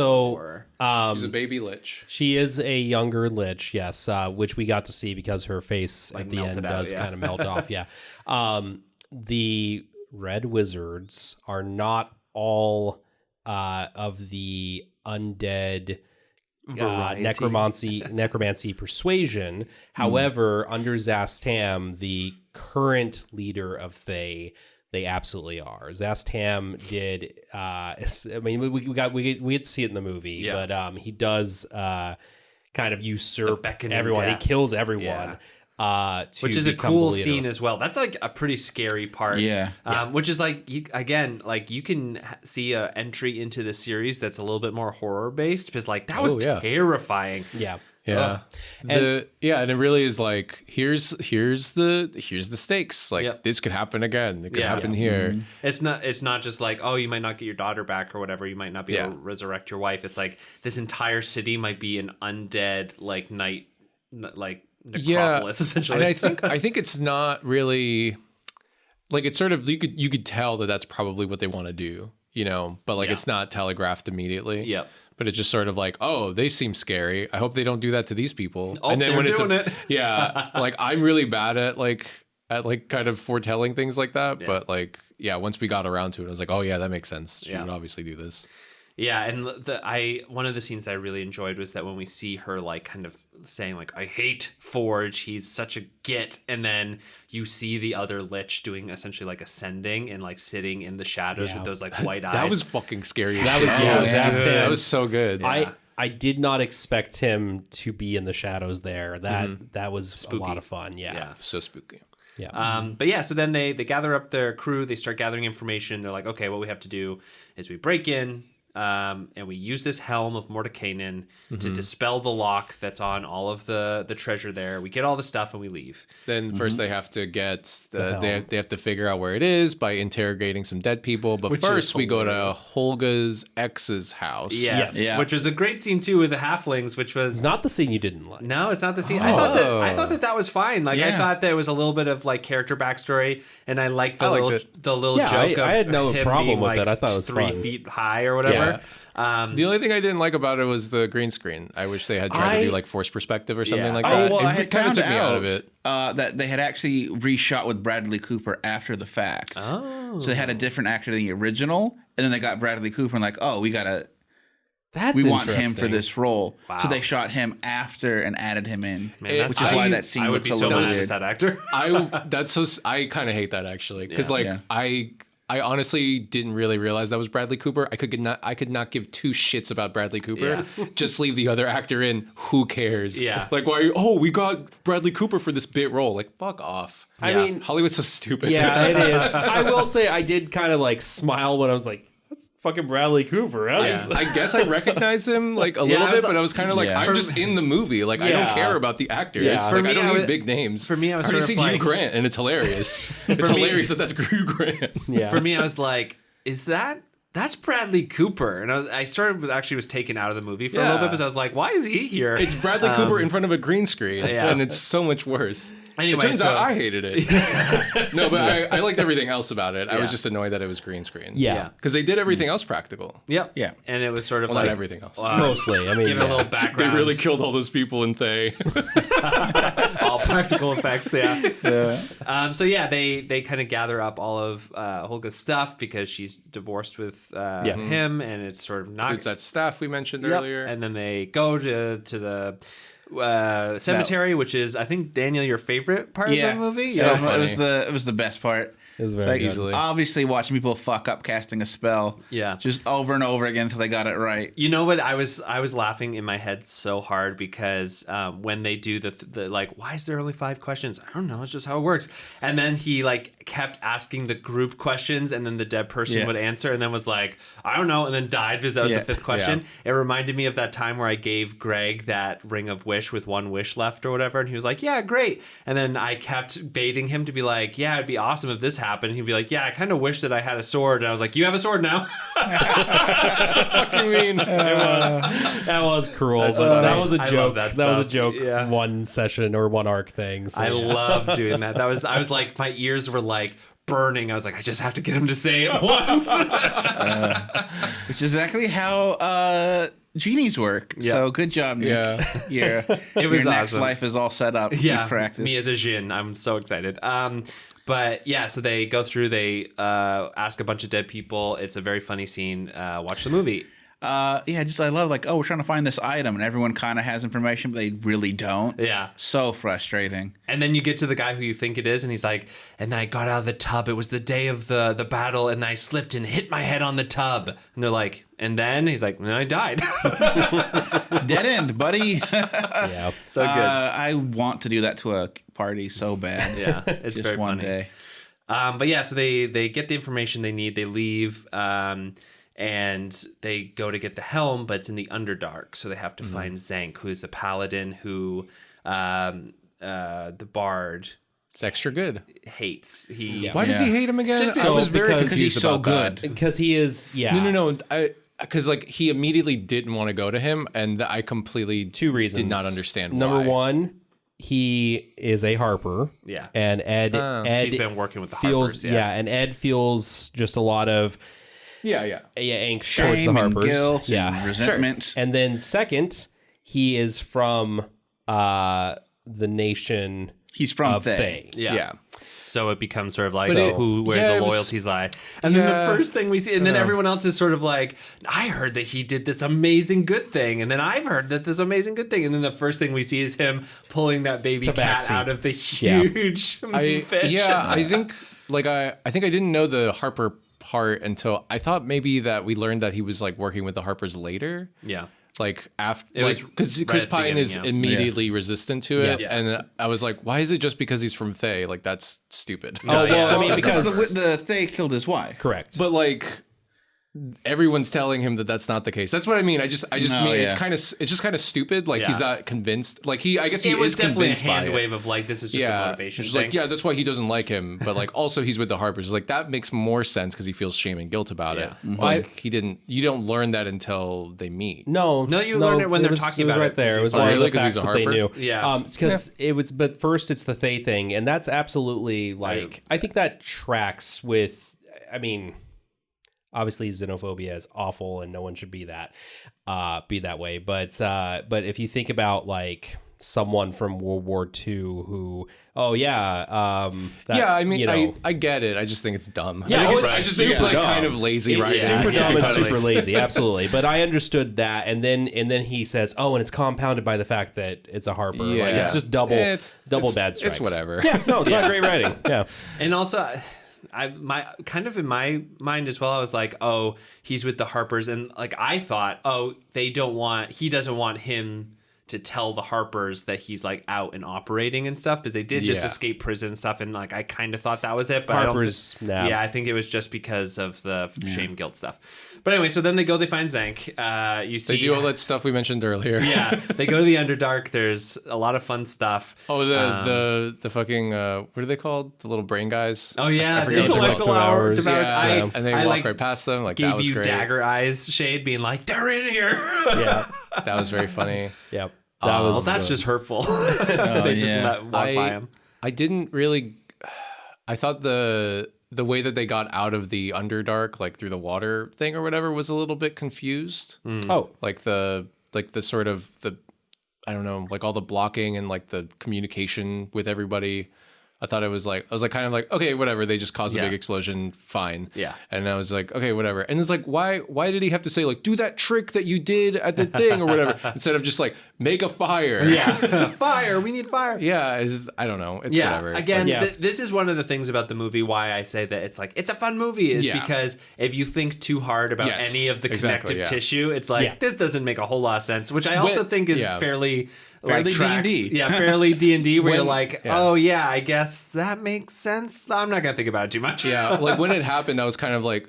a baby lich. She is a younger lich, yes, which we got to see because her face at the melted end out, does yeah. kind of melt off. Yeah. The red wizards are not all of the undead Variety. necromancy persuasion. However, under Zastam, the current leader of Thay, they absolutely are. Zastam did. I mean, we had to see it in the movie, Yeah. but he does kind of usurp beckoning everyone. death. He kills everyone. Which is a become cool the leader. scene as well. That's like a pretty scary part. Yeah. Which is like, you can see a entry into the series that's a little bit more horror based, because like that was yeah. terrifying. Yeah. Yeah. And it really is like, here's the stakes. Like, Yep. this could happen again. It could Yeah. happen here. It's not just like, oh, you might not get your daughter back or whatever. You might not be able Yeah. to resurrect your wife. It's like this entire city might be an undead like necropolis essentially. And I think it's not really like, it's sort of, you could tell that that's probably what they want to do, but like, Yeah. it's not telegraphed immediately. Yep. But it's just sort of like, oh, they seem scary. I hope they don't do that to these people. Oh, they're doing it. Yeah. Like, I'm really bad at kind of foretelling things like that. Yeah. But like, yeah, once we got around to it, I was like, oh yeah, that makes sense. She Yeah. would obviously do this. Yeah, and one of the scenes I really enjoyed was that when we see her like kind of saying like, I hate Forge, he's such a git, and then you see the other lich doing essentially like ascending and like sitting in the shadows with those like white eyes. That was fucking scary. That was Zastam. Zastam. That was so good. I did not expect him to be in the shadows there. That was a lot of fun. Yeah. Yeah. So spooky. Yeah. But yeah, so then they gather up their crew, they start gathering information. They're like, okay, what we have to do is we break in, and we use this helm of Mordekainen to dispel the lock that's on all of the treasure there. We get all the stuff and we leave. Then first they have to get they have to figure out where it is by interrogating some dead people. But Which is first we go to hilarious. Holga's ex's house. Yes. Yeah. Which was a great scene too with the halflings, which was It's not the scene you didn't like. no, it's not the scene. I thought that was fine. Like I Yeah. thought there was a little bit of like character backstory, and I liked the I liked little it. the little Yeah, joke. I of had no him problem being, with like, it. I thought it was 3 fun. feet high or whatever. The only thing I didn't like about it was the green screen. I wish they had tried to do like forced perspective or something Yeah. like Oh, that. well, I It had kind of found took me out out of it. that they had actually reshot with Bradley Cooper after the fact. Oh. So they had a different actor than the original, and then they got Bradley Cooper and like, oh, we That's want him for interesting. this role. Wow. So they shot him after and added him in, Man, that's which is why that scene I would looks be a so little mad at weird. that actor. I kind of hate that actually because Yeah. I honestly didn't really realize that was Bradley Cooper. I could not give two shits about Bradley Cooper. Just leave the other actor in. Who cares? Yeah. Like why? Oh, we got Bradley Cooper for this bit role. Like fuck off. I Yeah. mean, Hollywood's so stupid. yeah, it is. I will say I did kind of like smile when I was like, that's fucking Bradley Cooper. That's, I guess I recognize him like a Yeah, little I was bit, but I was kind of like, Yeah. I'm just in the movie. Like I Yeah. don't care about the actors. Yeah. Like For me, I don't I need was- big names. for me, I was already sort of see Hugh like- Grant, and it's hilarious. It's hilarious that that's Hugh Grant. yeah. For me, I was like, is that's Bradley Cooper? And I sort of was taken out of the movie for a little Yeah. bit because I was like, why is he here? It's Bradley Cooper in front of a green screen, yeah. and it's so much worse. Anyway, it turns so- out I hated it. No, but I liked everything else about it. I Yeah. was just annoyed that it was green screen. yeah. Because they did everything else practical. Yep. Yeah. And it was sort of Well, like not everything else. Mostly. I mean, give it a yeah. little They background. really killed all those people in Thay. all practical effects. Yeah. Yeah. So yeah, they kind of gather up all of Holga's stuff because she's divorced with him, and it's sort of not. It's that staff we mentioned Yep. earlier. And then they go to the cemetery, which is I think Daniel your favorite part Yeah. of the movie. So Yeah. it was the best part. It was It's very like, good. Easily. obviously watching people fuck up casting a spell. Yeah. Just over and over again until they got it right. You know what? I was laughing in my head so hard because when they do the like, why is there only 5 questions? I don't know. It's just how it works. And then he like kept asking the group questions, and then the dead person Yeah. would answer, and then was like, I don't know, and then died because that was Yeah. the 5th question. It reminded me of that time where I gave Greg that ring of wish with 1 wish left or whatever, and he was like, yeah, great. And then I kept baiting him to be like, yeah, it'd be awesome if this happened. He'd be like, yeah, I kind of wish that I had a sword. And I was like, you have a sword now. That's so fucking mean. That was cruel. That's But that funny. was a I love joke. that That was a stuff. joke. Yeah. One session or one arc thing. So, I yeah. love doing that. I was like, my ears were like burning. I was like, I just have to get him to say it once. Which is exactly how genies work. Yeah. So good job, Nick. Yeah. Your, It was your next awesome. life is all set up. Yeah, You've practiced. me as a Jin. I'm so excited. But yeah, so they go through, they ask a bunch of dead people. It's a very funny scene. Watch the movie. I love like, oh, we're trying to find this item, and everyone kind of has information, but they really don't. Yeah. So frustrating. And then you get to the guy who you think it is, and he's like, and then I got out of the tub. It was the day of the battle, and I slipped and hit my head on the tub. And they're like, and then he's like, no, I died. Dead end, buddy. Yeah. So good. I want to do that to a party so bad. Yeah, it's Just very one funny. day. But yeah, so they get the information they need. They leave, and they go to get the helm, but it's in the Underdark. So they have to find Zank, who's the paladin who the bard It's extra good. hates. He Why does he hate him again? Just I was very because confused he's so about that. good. Because he is, yeah. No. Because like he immediately didn't want to go to him, and I completely 2 reasons. did not understand why. Number 1, he is a harper. Yeah. And Ed He's been working with the feels, Harpers. and Ed feels just a lot of Yeah. angst towards the Shame and harpers. guilt yeah. and resentment. And then second, he is from the nation He's from of Thay. Thay. Yeah. So it becomes sort of like So- where Yeah, the it was- loyalties lie. And then Yeah. the first thing we see, and then everyone else is sort of like, I heard that he did this amazing good thing. And then I've heard that this amazing good thing. And then the first thing we see is him pulling that baby cat Tabaxi. out of the Yeah. huge fish. I think I think I didn't know the Harper part until I thought maybe that we learned that he was like working with the Harpers later. Yeah. Like after, It was because right Chris at the Pine is beginning, immediately resistant to it, Yeah. and I was like, why is it just because he's from Thay? Like that's stupid. Oh, well, yeah. I mean, because the Thay killed his wife. correct. But like, everyone's telling him that that's not the case. That's what I mean. I just No, mean yeah. it's just kind of stupid. Like he's not convinced. Like I guess he It was is definitely a convinced by hand it. wave of like, this is just a motivation She's thing. like, yeah, that's why he doesn't like him. But like, also he's with the Harpers. Like that makes more sense because he feels shame and guilt about it. Like you don't learn that until they meet. No, you learn it when they're talking about it. it, Was right there. It was because one he's of the really? 'Cause facts he's a that they Harper? knew. Yeah. Because it was. But first, it's the Thay thing, and that's absolutely like I think that tracks with. I mean, obviously xenophobia is awful, and no one should be that way. But if you think about like someone from World War II who, I mean, I get it. I just think it's dumb. Yeah, I it's think it's like super kind dumb. of lazy, It's right? super Yeah, dumb and totally. super lazy, absolutely. But I understood that, and then he says, "Oh, and it's compounded by the fact that it's a Harper. Like it's just double bad strikes. It's whatever. Yeah, no, it's not great writing. Yeah, And also, my kind of in my mind as well, I was like, oh, he's with the Harpers, and like I thought, oh, he doesn't want him to tell the Harpers that he's like out and operating and stuff, because they did just Yeah. escape prison and stuff, and like I kind of thought that was it, but Harpers, I don't. I think it was just because of the shame guilt stuff. But anyway, so then they find Zank. You see, They do all that stuff we mentioned earlier. yeah, they go to the Underdark. There's a lot of fun stuff. Oh, the fucking what are they called? The little brain guys. Oh yeah, I forget the what they're intellectual called. devours. Yeah. And they I, walk like, right past them. Like that gave was you great. dagger eyes shade, being like, they're in here. yeah, That was very funny. yeah. Well, that's just hurtful. They just yeah. walk by him. I didn't really. I thought the way that they got out of the Underdark, like through the water thing or whatever, was a little bit confused. Oh, Like the sort of the, I don't know, like all the blocking and like the communication with everybody. I thought I was like, kind of like, okay, whatever. They just caused a Yeah. big explosion. Fine. Yeah. And I was like, okay, whatever. And it's like, why did he have to say like, do that trick that you did at the thing or whatever, instead of just like, make a fire? Yeah, fire. We need fire. Yeah. I don't know. It's whatever. Again, Yeah. this is one of the things about the movie why I say that it's like it's a fun movie is Yeah. because if you think too hard about Yes, any of the exactly, connective yeah. tissue, it's like Yeah. this doesn't make a whole lot of sense. Which I also think is yeah. fairly Fairly tracks- D&D. Yeah, fairly D&D. Where you're When- like, yeah. oh yeah, I guess that makes sense. I'm not gonna think about it too much. Yeah. Like when it happened, I was kind of like,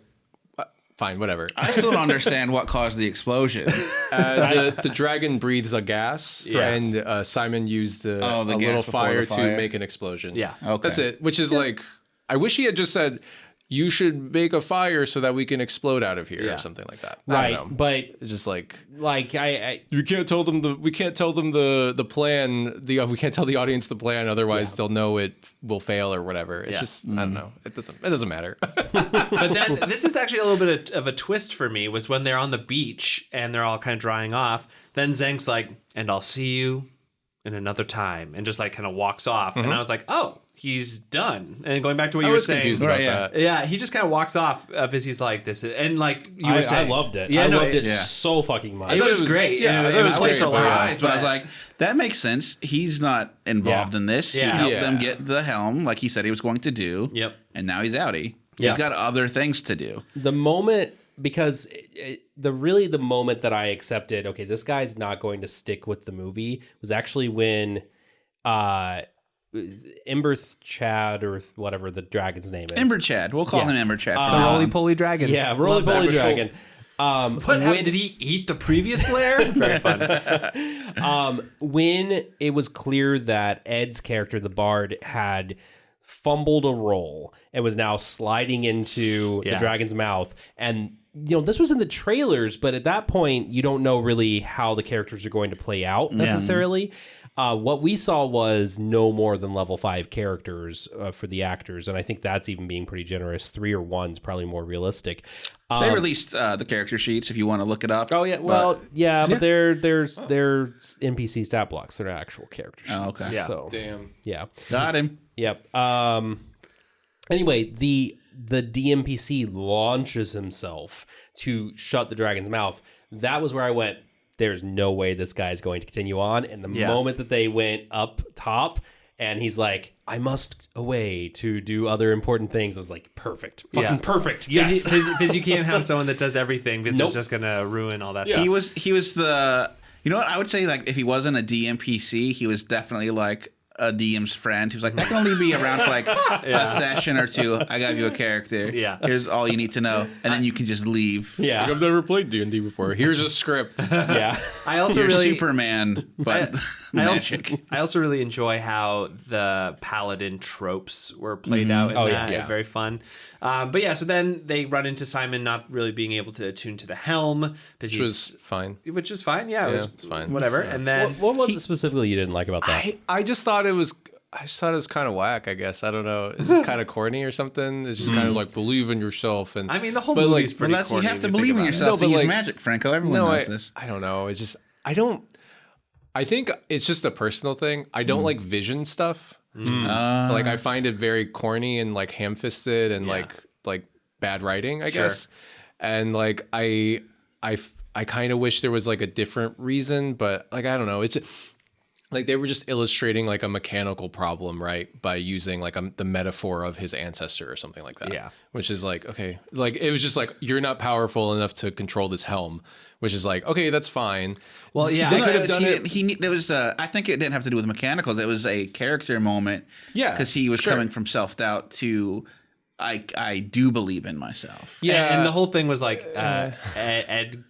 fine, whatever. I still don't understand what caused the explosion. The dragon breathes a gas, Correct. and Simon used the a gas little before fire the fire. to make an explosion. Yeah. Okay. That's it. Which is like, I wish he had just said, you should make a fire so that we can explode out of here Yeah. or something like that. I right. don't know. But It's just like, I we can't tell them the plan. We can't tell the audience the plan, otherwise they'll know it will fail or whatever. It's Yeah. just I don't know. It doesn't matter. But then this is actually a little bit of a twist for me was when they're on the beach and they're all kind of drying off. Then Zeng's like, and I'll see you in another time, and just like kind of walks off. And I was like, oh, he's done. And going back to what I you were was saying. confused about Right, yeah. that. Yeah, he just kind of walks off because he's like this, and like you were I saying, loved it. Yeah, I no, loved it yeah. so fucking much. It thought was great. Yeah, and I thought it was I was great, surprised, but- but I was like, that makes sense. He's not involved in this. Yeah. He helped Yeah. them get the helm like he said he was going to do. Yep. And now he's outie. Yeah. He's got other things to do. The moment, because the moment that I accepted, okay, this guy's not going to stick with the movie, was actually when Emberth Chad or whatever the dragon's name is. Ember Chad. We'll call him Ember Chad. The from now roly on. poly dragon. Yeah, Roly Love that. Poly Dragon. What happened? Did he eat the previous layer? Very fun. When it was clear that Ed's character, the Bard, had fumbled a roll and was now sliding into the Yeah. dragon's mouth, and this was in the trailers, but at that point you don't know really how the characters are going to play out necessarily. What we saw was no more than level 5 characters for the actors, and I think that's even being pretty generous. 3 or 1 is probably more realistic. They released the character sheets if you want to look it up. Oh yeah, well, but they're NPC stat blocks. They're not actual characters. Oh, okay. sheets, Yeah. So Damn. yeah, Got him. yep. Anyway, the DMPC launches himself to shut the dragon's mouth. That was where I went, there's no way this guy's going to continue on. And the Yeah. moment that they went up top and he's like, I must away to do other important things, I was like, perfect. Fucking Yeah. perfect. Yes. Because you can't have someone that does everything because Nope. it's just gonna ruin all that. He stuff. was the. You know what? I would say like if he wasn't a DMPC, he was definitely like a DM's friend who's like, I can only be around for like a session or two. I got you a character. Yeah. Here's all you need to know, and then you can just leave. Yeah. Like, I've never played D&D before. Here's a script. Yeah. I also You're really Superman, but magic. I also really enjoy how the paladin tropes were played out in Oh, that. yeah. Very fun. But yeah, so then they run into Simon not really being able to attune to the helm, Which was fine. which is fine. Yeah, it's fine. Whatever. And then What was it specifically you didn't like about that? I just thought it was kind of whack, I guess. I don't know. It's just kind of corny or something. It's just kind of like believe in yourself. And I mean, the whole but, movie's like, pretty You corny. have if to you believe think in about it. yourself No, to but, use like, magic, Franco. Everyone knows this. I don't know. It's just I think it's just a personal thing. I don't like vision stuff. Like I find it very corny and like ham-fisted and like bad writing, I guess. And like I kind of wish there was like a different reason, but like I don't know. It's like they were just illustrating like a mechanical problem, right? By using like the metaphor of his ancestor or something like that. Yeah. Which is like, okay, like it was just like, you're not powerful enough to control this helm, which is like, okay, that's fine. Well, yeah, They I could have done it. There was. I think it didn't have to do with mechanicals. It was a character moment. Yeah, because he was sure. coming from self doubt to, I do believe in myself. Yeah. and the whole thing was like Edgin.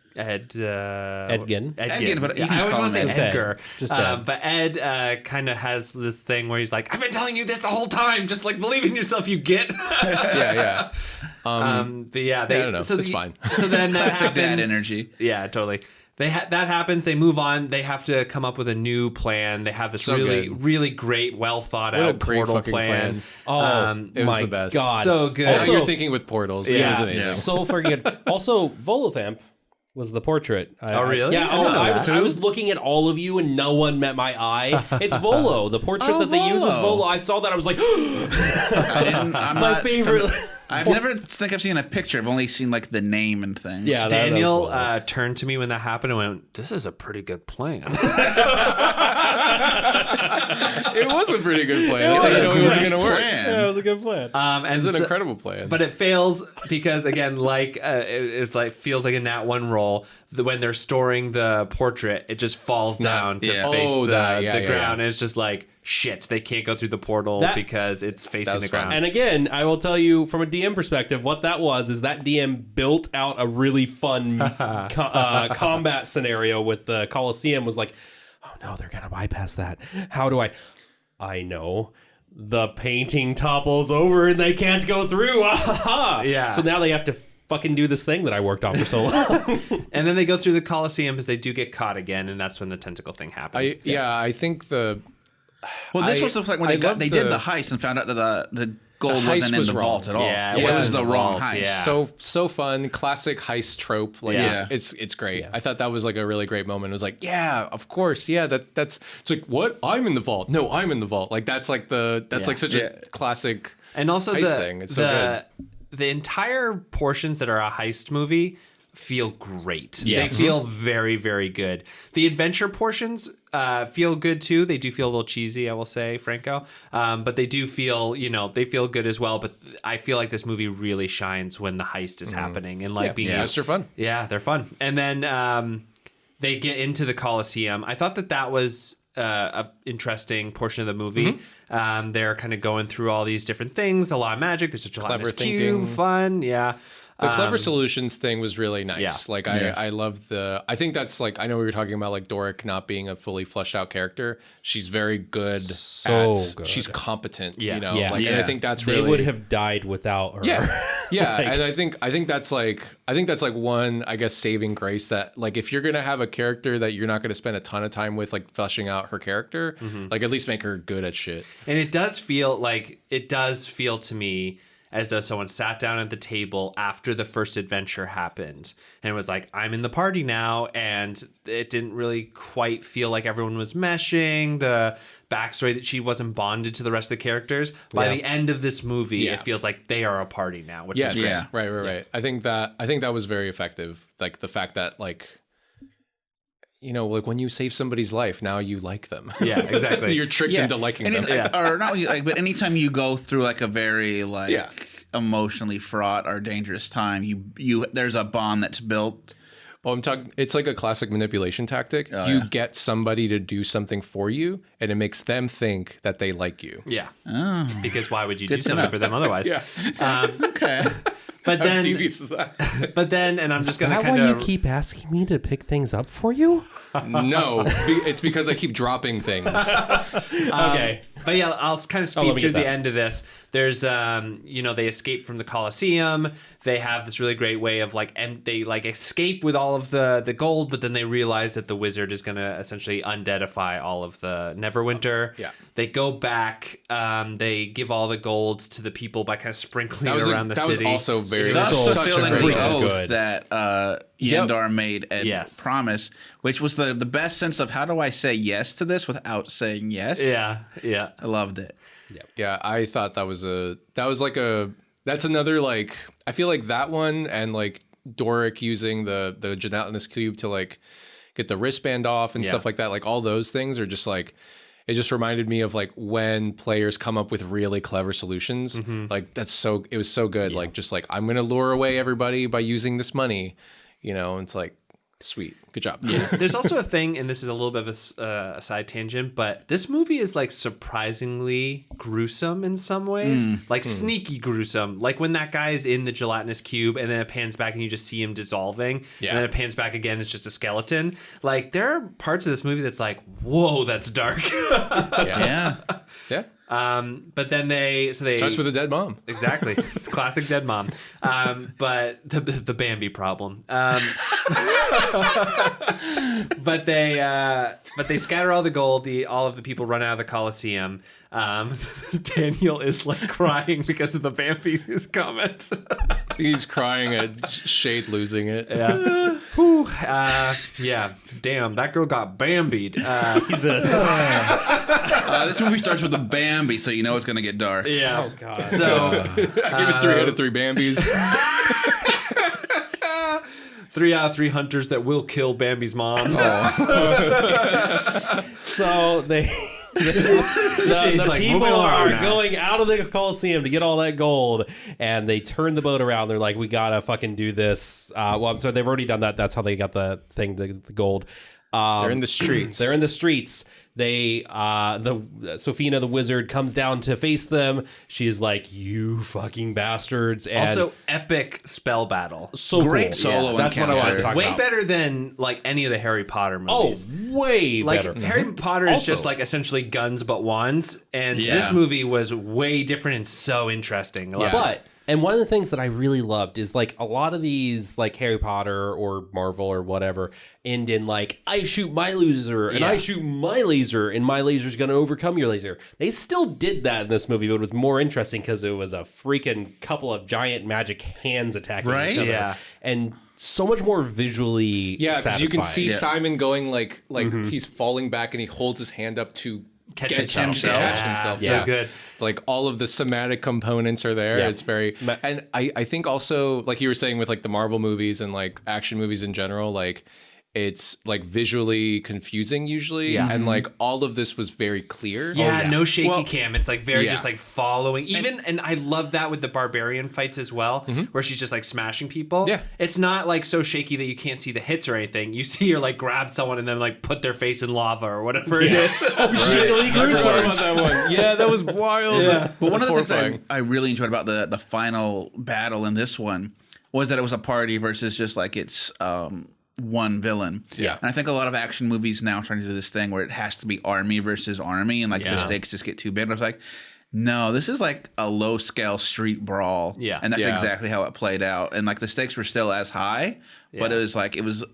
Edgin, but you can I just always call want to him say Ed. Edgar. Just Ed. But Ed kind of has this thing where he's like, I've been telling you this the whole time. Just like believe in yourself, you get. yeah. But yeah, I don't know. It's fine. So then that Classic happens. dad energy. Yeah, totally. That happens. They move on. They have to come up with a new plan. They have this So good. really great, well thought What a out great portal fucking plan. Oh, It was my the best. God. So good. Now Also- you're thinking with portals. It Yeah. was amazing. Yeah. So freaking good. Also, Volovamp was the portrait. Oh, really? Yeah. I Oh, didn't know that. I was looking at all of you and no one met my eye. It's Volo. The portrait that they use is Volo. Volo. I saw that. I was like, I'm my not favorite. I've never think I've seen a picture. I've only seen like the name and things. Yeah, that was Daniel Volo. turned to me when that happened and went, "This is a pretty good plan." It was a pretty good plan. That's how you know it wasn't going to work. Yeah, it was a good plan. And It was an so- incredible plan. But it fails because again, like it's like feels like a nat one roll. When they're storing the portrait, it just falls not- down to yeah. face Oh, the that- yeah, ground, yeah. and it's just like shit. They can't go through the portal That- because it's facing was the fun. ground. And again, I will tell you from a DM perspective, what that was is that DM built out a really fun combat scenario with the Colosseum. Was like, oh no, they're gonna bypass that. How do I know. The painting topples over and they can't go through. Yeah. So now they have to fucking do this thing that I worked on for so long. And then they go through the Colosseum because they do get caught again, and that's when the tentacle thing happens. I think the Well, this I- was the like when I they love did the- the heist and found out that the gold heist wasn't in was the wrong. vault at all. Yeah, it it was wasn't the in the wrong vault, heist. yeah. so fun, classic heist trope. Like Yeah. it's great. I thought that was like a really great moment. It was like, yeah, of course, yeah. That's it's like, what? I'm in the vault. No, I'm in the vault. Like that's like such Yeah. a classic. And also heist the thing. It's so the entire portions that are a heist movie feel great. Yeah. They feel very, very good. The adventure portions feel good too. They do feel a little cheesy, I will say, Franco. But they do feel, they feel good as well. But I feel like this movie really shines when the heist is happening and like being Heists are fun. Yeah, they're fun. And then they get into the Colosseum. I thought that was a interesting portion of the movie. They're kind of going through all these different things, a lot of magic. There's a gelatinous Clever cube, thinking. fun, yeah. The clever solutions thing was really nice. Yeah. Like I love I think that's like, I know we were talking about like Doric not being a fully fleshed out character. She's very good good. she's competent, Yes. you know. Yeah. Like and I Yeah. think that's They really would have died without her. Yeah. Yeah. Like- And I think that's like one, I guess, saving grace that like if you're gonna have a character that you're not gonna spend a ton of time with like fleshing out her character, like at least make her good at shit. And it does feel to me as though someone sat down at the table after the first adventure happened and was like, I'm in the party now. And it didn't really quite feel like everyone was meshing. The backstory that she wasn't bonded to the rest of the characters. By the end of this movie, Yeah. it feels like they are a party now, which Yes. is great. Yeah. Right. I think that was very effective. Like the fact that like, like when you save somebody's life, now you like them. Yeah, exactly. You're tricked into liking and them. it's like, or not like, but anytime you go through like a very like Yeah. emotionally fraught or dangerous time, you there's a bond that's built Well, I'm talking. It's like a classic manipulation tactic. Oh, You yeah. get somebody to do something for you, and it makes them think that they like you. Yeah. Oh, Because why would you do Good to something know. for them otherwise? Yeah. okay. But How then, devious is that? and I'm just Is gonna that kind why you of keep asking me to pick things up for you? No, it's because I keep dropping things. Okay. But yeah, I'll kind of Oh, let speed me through get the that. end of this. There's, they escape from the Colosseum. They have this really great way of they escape with all of the gold, but then they realize that the wizard is going to essentially undeadify all of the Neverwinter. Yeah. They go back. They give all the gold to the people by kind of sprinkling it around the that city. was also very Thus So- fulfilling such a the great oath good. that Yep. Yendar made and Yes. promise, which was the best sense of how do I say yes to this without saying yes. Yeah, yeah. I loved it. Yeah, I thought that's another I feel like that one and Doric using the gelatinous cube to get the wristband off and Yeah. stuff like that. Like all those things are just it just reminded me of when players come up with really clever solutions. It was so good. I'm gonna lure away everybody by using this money. It's sweet. Good job. Yeah. There's also a thing, and this is a little bit of a side tangent, but this movie is surprisingly gruesome in some ways, sneaky gruesome. Like when that guy is in the gelatinous cube, and then it pans back, and you just see him dissolving, Yeah. and then it pans back again, it's just a skeleton. There are parts of this movie that's whoa, that's dark. Yeah. Yeah. But then they Starts with a dead mom. Exactly. It's classic dead mom. But the Bambi problem. But they scatter all the gold. All of the people run out of the Colosseum. Daniel is crying because of the Bambi's comments. He's crying at Shade losing it. Yeah. Whew. Yeah. Damn, that girl got Bambied. Jesus. This movie starts with a Bambi, so you know it's gonna get dark. Yeah. Oh, God. So I give it 3 out of 3 Bambis. 3 out of 3 hunters that will kill Bambi's mom. So they. Shit, The people moving along are now. going out of the Coliseum to get all that gold, and they turn the boat around. They're like, "We gotta fucking do this." Well, I'm sorry, they've already done that. That's how they got the thing, the gold. They're in the streets. They're in the streets. They, Sophina the wizard comes down to face them. She is like, "You fucking bastards!" And Also, epic spell battle. so Great cool. solo That's what I wanted to encounter. talk Way about. better than any of the Harry Potter Oh, movies. way better. Harry Potter is Also- just essentially guns but wands, and Yeah. this movie was way different and so interesting. And one of the things that I really loved is a lot of these Harry Potter or Marvel or whatever end in I shoot my laser and I Yeah. shoot my laser and my laser's going to overcome your laser. They still did that in this movie, but it was more interesting because it was a freaking couple of giant magic hands attacking Right? each other. Yeah. And so much more visually Yeah, because you can see satisfying. Simon going he's falling back and he holds his hand up to Catch get himself. catch Yeah, himself. so Yeah, good. All of the somatic components are there. Yeah. It's very, and I think also like you were saying with the Marvel movies and action movies in general, it's visually confusing usually, Yeah. and all of this was very clear. Yeah, no shaky Well, cam. It's very yeah. just following. And I love that with the barbarian fights as well, where she's just smashing people. Yeah. It's not so shaky that you can't see the hits or anything. You see her grab someone and then put their face in lava or whatever it is. Really I forgot gruesome. about that one. Yeah, that was wild. Yeah. But one of the That's things horrifying. I really enjoyed about the final battle in this one was that it was a party versus just it's one villain. Yeah. And I think a lot of action movies now are trying to do this thing where it has to be army versus army and the Yeah. stakes just get too big. And I was like, no, this is a low scale street brawl. Yeah. And that's Yeah. exactly how it played out. And the stakes were still as high, but Yeah. it was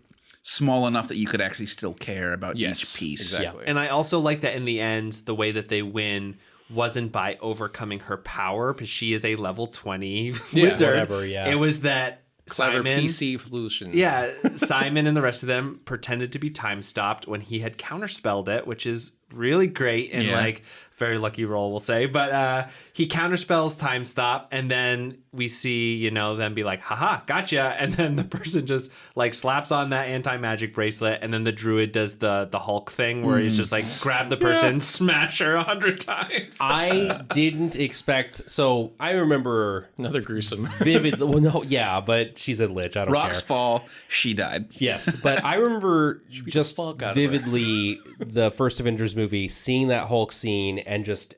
small enough that you could actually still care about Yes, each piece. exactly. And I also like that in the end, the way that they win wasn't by overcoming her power, because she is a level 20 wizard. whatever, yeah. It was that Clever Simon, PC solutions. yeah, Simon and the rest of them pretended to be time stopped when he had counterspelled it, which is really great and Yeah. like very lucky roll, we'll say. But he counterspells time stop, and then we see, them be like, haha, gotcha. And then the person just like slaps on that anti-magic bracelet, and then the druid does the Hulk thing where he's just like grab the person, smash her 100 times. I didn't expect. So I remember Another gruesome. vivid. Well, no, yeah, but she's a lich. I don't Rocks care. fall. She died. Yes, but I remember just fuck out of her. vividly the first Avengers movie, seeing that Hulk scene, and just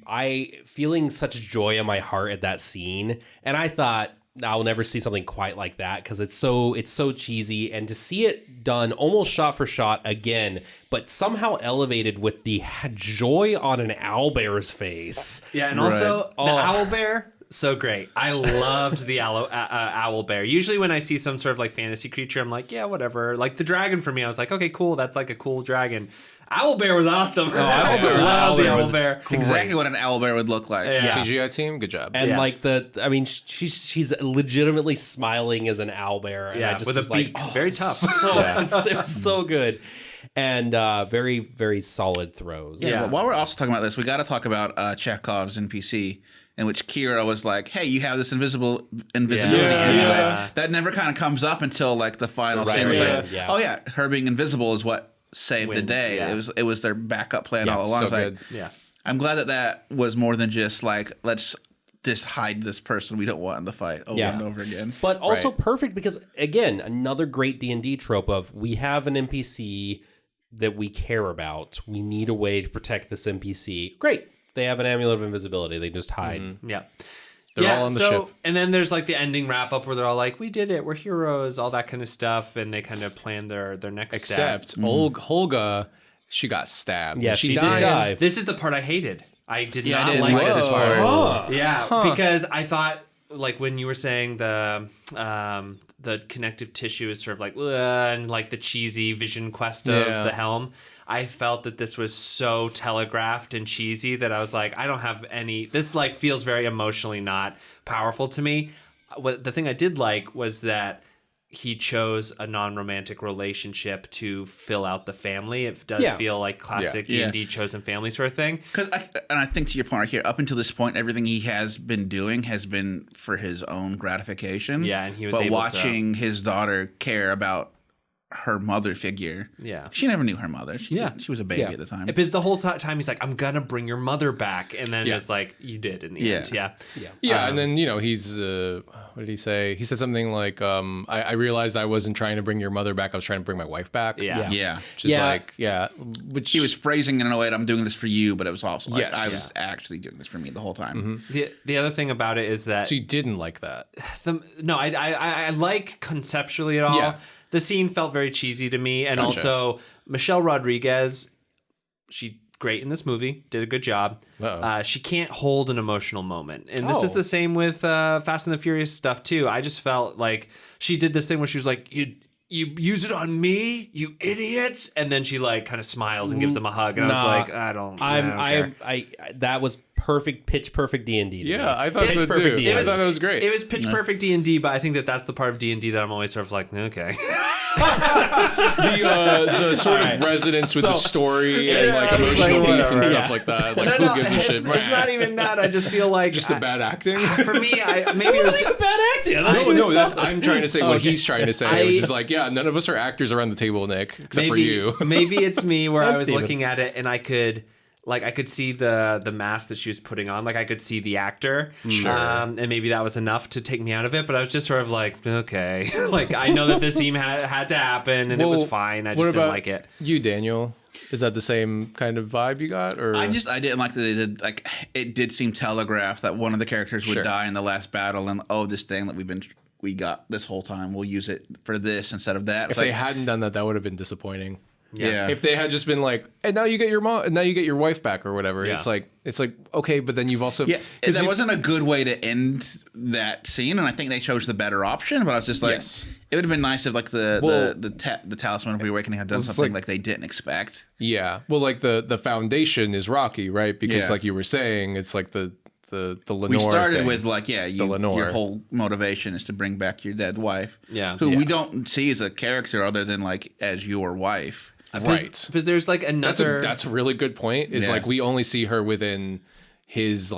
I feeling such joy in my heart at that scene. And I thought I'll never see something quite like that because it's so cheesy, and to see it done almost shot for shot again, but somehow elevated with the joy on an owlbear's face. Yeah, and also the owl bear, so great. I loved the owl bear. Usually when I see some sort of like fantasy creature, I'm like, yeah, whatever. Like the dragon for me, I was like, okay, cool. That's like a cool dragon. Owl bear was awesome. Owl bear was Love the awesome. owl bear. Exactly what an owlbear would look like. Yeah. CGI team, good job. And Yeah. like she's legitimately smiling as an owlbear. And I Yeah, just with a was like, beak. Very tough. it was so good. And very, very solid throws. Yeah. Yeah. But while we're also talking about this, we got to talk about Chekhov's NPC, in which Kira was like, "Hey, you have this invisibility Yeah. amulet." Yeah. That never kind of comes up until like the final Right, scene. It's right, like, yeah. "Oh yeah, her being invisible is what saved the Wins, day." yeah. It was their backup plan Yeah, all along. so It's like, good. Yeah. I'm glad that was more than just like, let's just hide this person we don't want in the fight over Yeah. and over again. But also Right. perfect because, again, another great D&D trope of we have an NPC that we care about. We need a way to protect this NPC. Great. They have an amulet of invisibility. They just hide. Yeah. They're yeah, all on the so, ship. And then there's like the ending wrap up where they're all like, we did it, we're heroes, all that kind of stuff. And they kind of plan their next step. Except Olga, she got stabbed. Yeah, she did die. This is the part I hated. I did Yeah, I not didn't like like this this part. part. Yeah, because I thought like when you were saying the connective tissue is sort of like and like the cheesy vision quest of Yeah. the helm. I felt that this was so telegraphed and cheesy that I was like, I don't have any. This like feels very emotionally not powerful to me. What the thing I did like was that he chose a non-romantic relationship to fill out the family. It does Yeah. feel like classic Yeah. D&D chosen family sort of thing. And I think to your point right here, up until this point, everything he has been doing has been for his own gratification. Yeah, and he was but able to- watching his daughter care about her mother figure. Yeah. She never knew her mother. She Yeah. she was a baby Yeah. at the time. Because the whole time he's like, I'm gonna bring your mother back, and then Yeah. it's like you did in the Yeah. end. Yeah. Yeah, and then he's what did he say? He said something like, "I realized I wasn't trying to bring your mother back. I was trying to bring my wife back." Yeah. Yeah. which is Yeah. like, which He was phrasing it in a way that I'm doing this for you, but it was also like, Yes. I was actually doing this for me the whole time. The other thing about it is that So you didn't like that. I like conceptually at all. Yeah. The scene felt very cheesy to me, and Gotcha. also Michelle Rodriguez, she great in this movie, did a good job. Uh-oh. She can't hold an emotional moment, and this is Oh. the same with Fast and the Furious stuff too. I just felt like she did this thing where she was like, You use it on me, you idiots, and then she like kind of smiles and gives them a hug, and I Nah, was like, I don't care. I that was pitch perfect D&D. to me. Yeah, I thought It's so perfect too. D&D. I thought it was great. It was pitch perfect D&D, but I think that that's the part of D&D that I'm always sort of like, okay. the sort of resonance with the story and like Yeah, emotional like, beats and whatever, stuff yeah. like that. Like, who gives a it's, shit? it's not even that. I just feel like Just the bad acting. For me, maybe it was Like a bad acting. No, that's I'm trying to say what Okay. he's trying to say. It was just like, yeah, none of us are actors around the table, Nick, except for you. maybe it's me where I That's was Steven. looking at it and I could see the mask that she was putting on. Like I could see the actor, Sure. and maybe that was enough to take me out of it. But I was just sort of like, okay, like I know that this scene had to happen, and it was Well, fine. I what just didn't about like it. You, Daniel, is that the same kind of vibe you got, or I didn't like that they did, like, it did seem telegraphed that one of the characters would Sure. die in the last battle, and this thing that we got this whole time, we'll use it for this instead of that. if they hadn't done that, that would have been disappointing. yeah. If they had just been like, and now you get your mom, and now you get your wife back or whatever, Yeah. it's like okay, but then you've also Yeah, 'cause that you- wasn't a good way to end that scene, and I think they chose the better option. But I was just like, Yes. it would have been nice if like Well, the Talisman of Reawakening had done it's something like- like they didn't expect. Yeah, well, like the foundation is rocky, right? Because Yeah. like you were saying, it's like the Lenore. We started thing. with like, Lenore. your whole motivation is to bring back your dead wife, Yeah. who Yeah. we don't see as a character other than like as your wife. Right. Because there's like another. That's a really good point. Is Yeah. like we only see her within his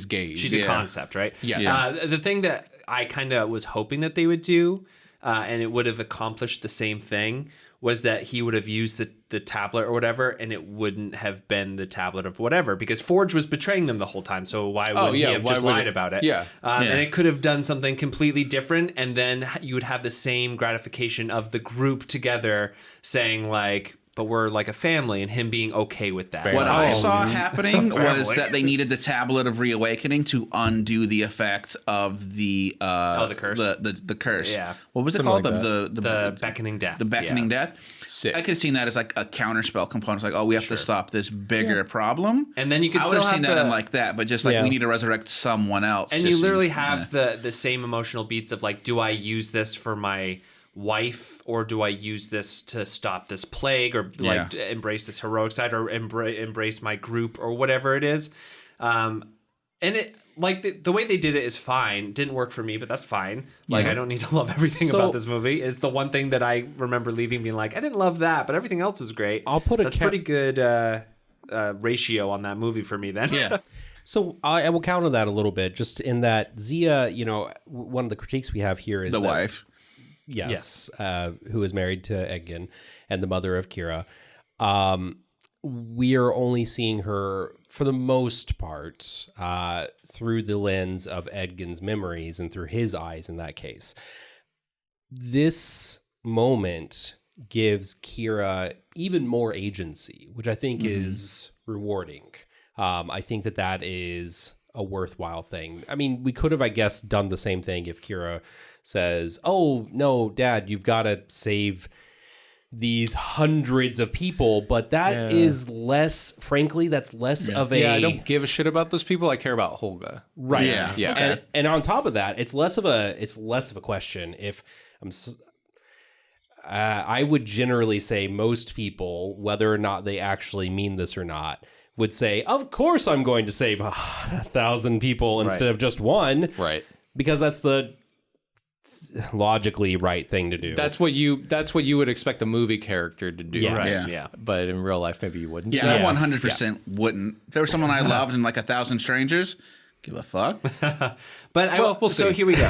gaze. She's a concept, right? Yes. The thing that I kind of was hoping that they would do, and it would have accomplished the same thing, was that he would have used the tablet or whatever, and it wouldn't have been the tablet of whatever, because Forge was betraying them the whole time. So why would he have why just would lied it- about it? Yeah. And it could have done something completely different, and then you would have the same gratification of the group together saying like, but we're like a family, and him being okay with that. Fair What enough. I saw happening was Family. that they needed the tablet of reawakening to undo the effect of the the curse? The curse. Yeah. What was it Something called? like The beckoning death. The beckoning death. Sick. I could have seen that as like a counterspell component. It's like, oh, we have to stop this bigger problem. And then you could I would still have seen have that the- in like that, but just like Yeah. we need to resurrect someone else. And just you literally seems- have the same emotional beats of like, do I use this for my wife, or do I use this to stop this plague, or like to embrace this heroic side, or embrace my group, or whatever it is. And it like the way they did it is fine. Didn't work for me, but that's fine. Like I don't need to love everything So- about this movie. It's the one thing that I remember leaving being like, I didn't love that, but everything else was great. I'll put a that's ca- pretty good ratio on that movie for me then. Yeah. So I will counter that a little bit, just in that Zia, one of the critiques we have here is The that- wife. Yes, who is married to Edgin and the mother of Kira. We are only seeing her, for the most part, through the lens of Edgin's memories and through his eyes in that case. This moment gives Kira even more agency, which I think is rewarding. I think that is a worthwhile thing. I mean, we could have, I guess, done the same thing if Kira says, oh, no, Dad, you've got to save these hundreds of people, but that is less, frankly, that's less of a... Yeah, I don't give a shit about those people. I care about Holga. Right. Yeah. Yeah. And on top of that, it's less of a question if I would generally say most people, whether or not they actually mean this or not, would say, of course I'm going to save 1,000 people instead of just one. Right. Because that's the logically right thing to do. That's what you would expect a movie character to do. Yeah. Right. Yeah. Yeah. But in real life, maybe you wouldn't. Yeah, Yeah. I 100% wouldn't. If there was someone I loved and like 1,000 strangers, give a fuck. But we'll so see. here we go.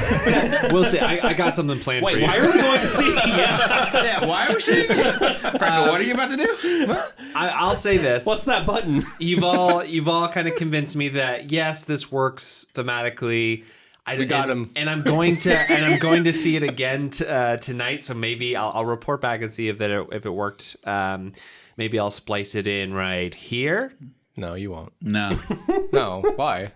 We'll see. I got something planned for Wait, you. why are we going to see? Yeah. Yeah, why are we saying Franco, what are you about to do? I'll say this. What's that button? You've all kind of convinced me that yes, this works thematically. We got him. and I'm going to see it again tonight. So maybe I'll report back and see if it worked. Maybe I'll splice it in right here. No, you won't. No. No. Why?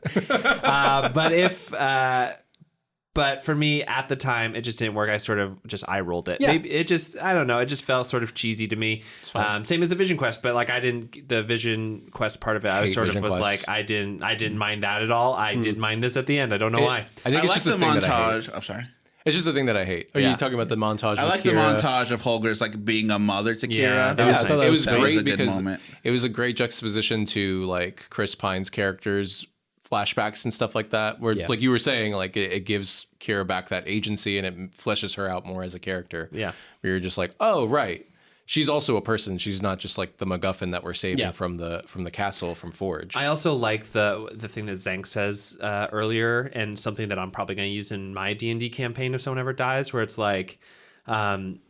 But for me at the time, it just didn't work. I sort of just eye rolled it. Yeah. Maybe it just, I don't know. It just felt sort of cheesy to me. fine. Same as the Vision Quest, but like the Vision Quest part of it, I Hate sort of Vision was Quest. like, I didn't mind that at all. I did mind this at the end. I don't know why. I think I it's like just the the thing that I hate. montage. I'm sorry. It's just the thing that I hate. Are Yeah. you talking about the montage? I with like the Kira? montage of Holger's like being a mother to Kira. Yeah, that That was was, nice. It was that great a good because moment. it was a great juxtaposition to like Chris Pine's characters flashbacks and stuff like that, where like you were saying, like it gives Kira back that agency and it fleshes her out more as a character. Yeah. Where you're just like, oh right, she's also a person. She's not just like the MacGuffin that we're saving Yeah. from the castle from Forge. I also like the thing that Zank says earlier, and something that I'm probably going to use in my D&D campaign if someone ever dies, where it's like,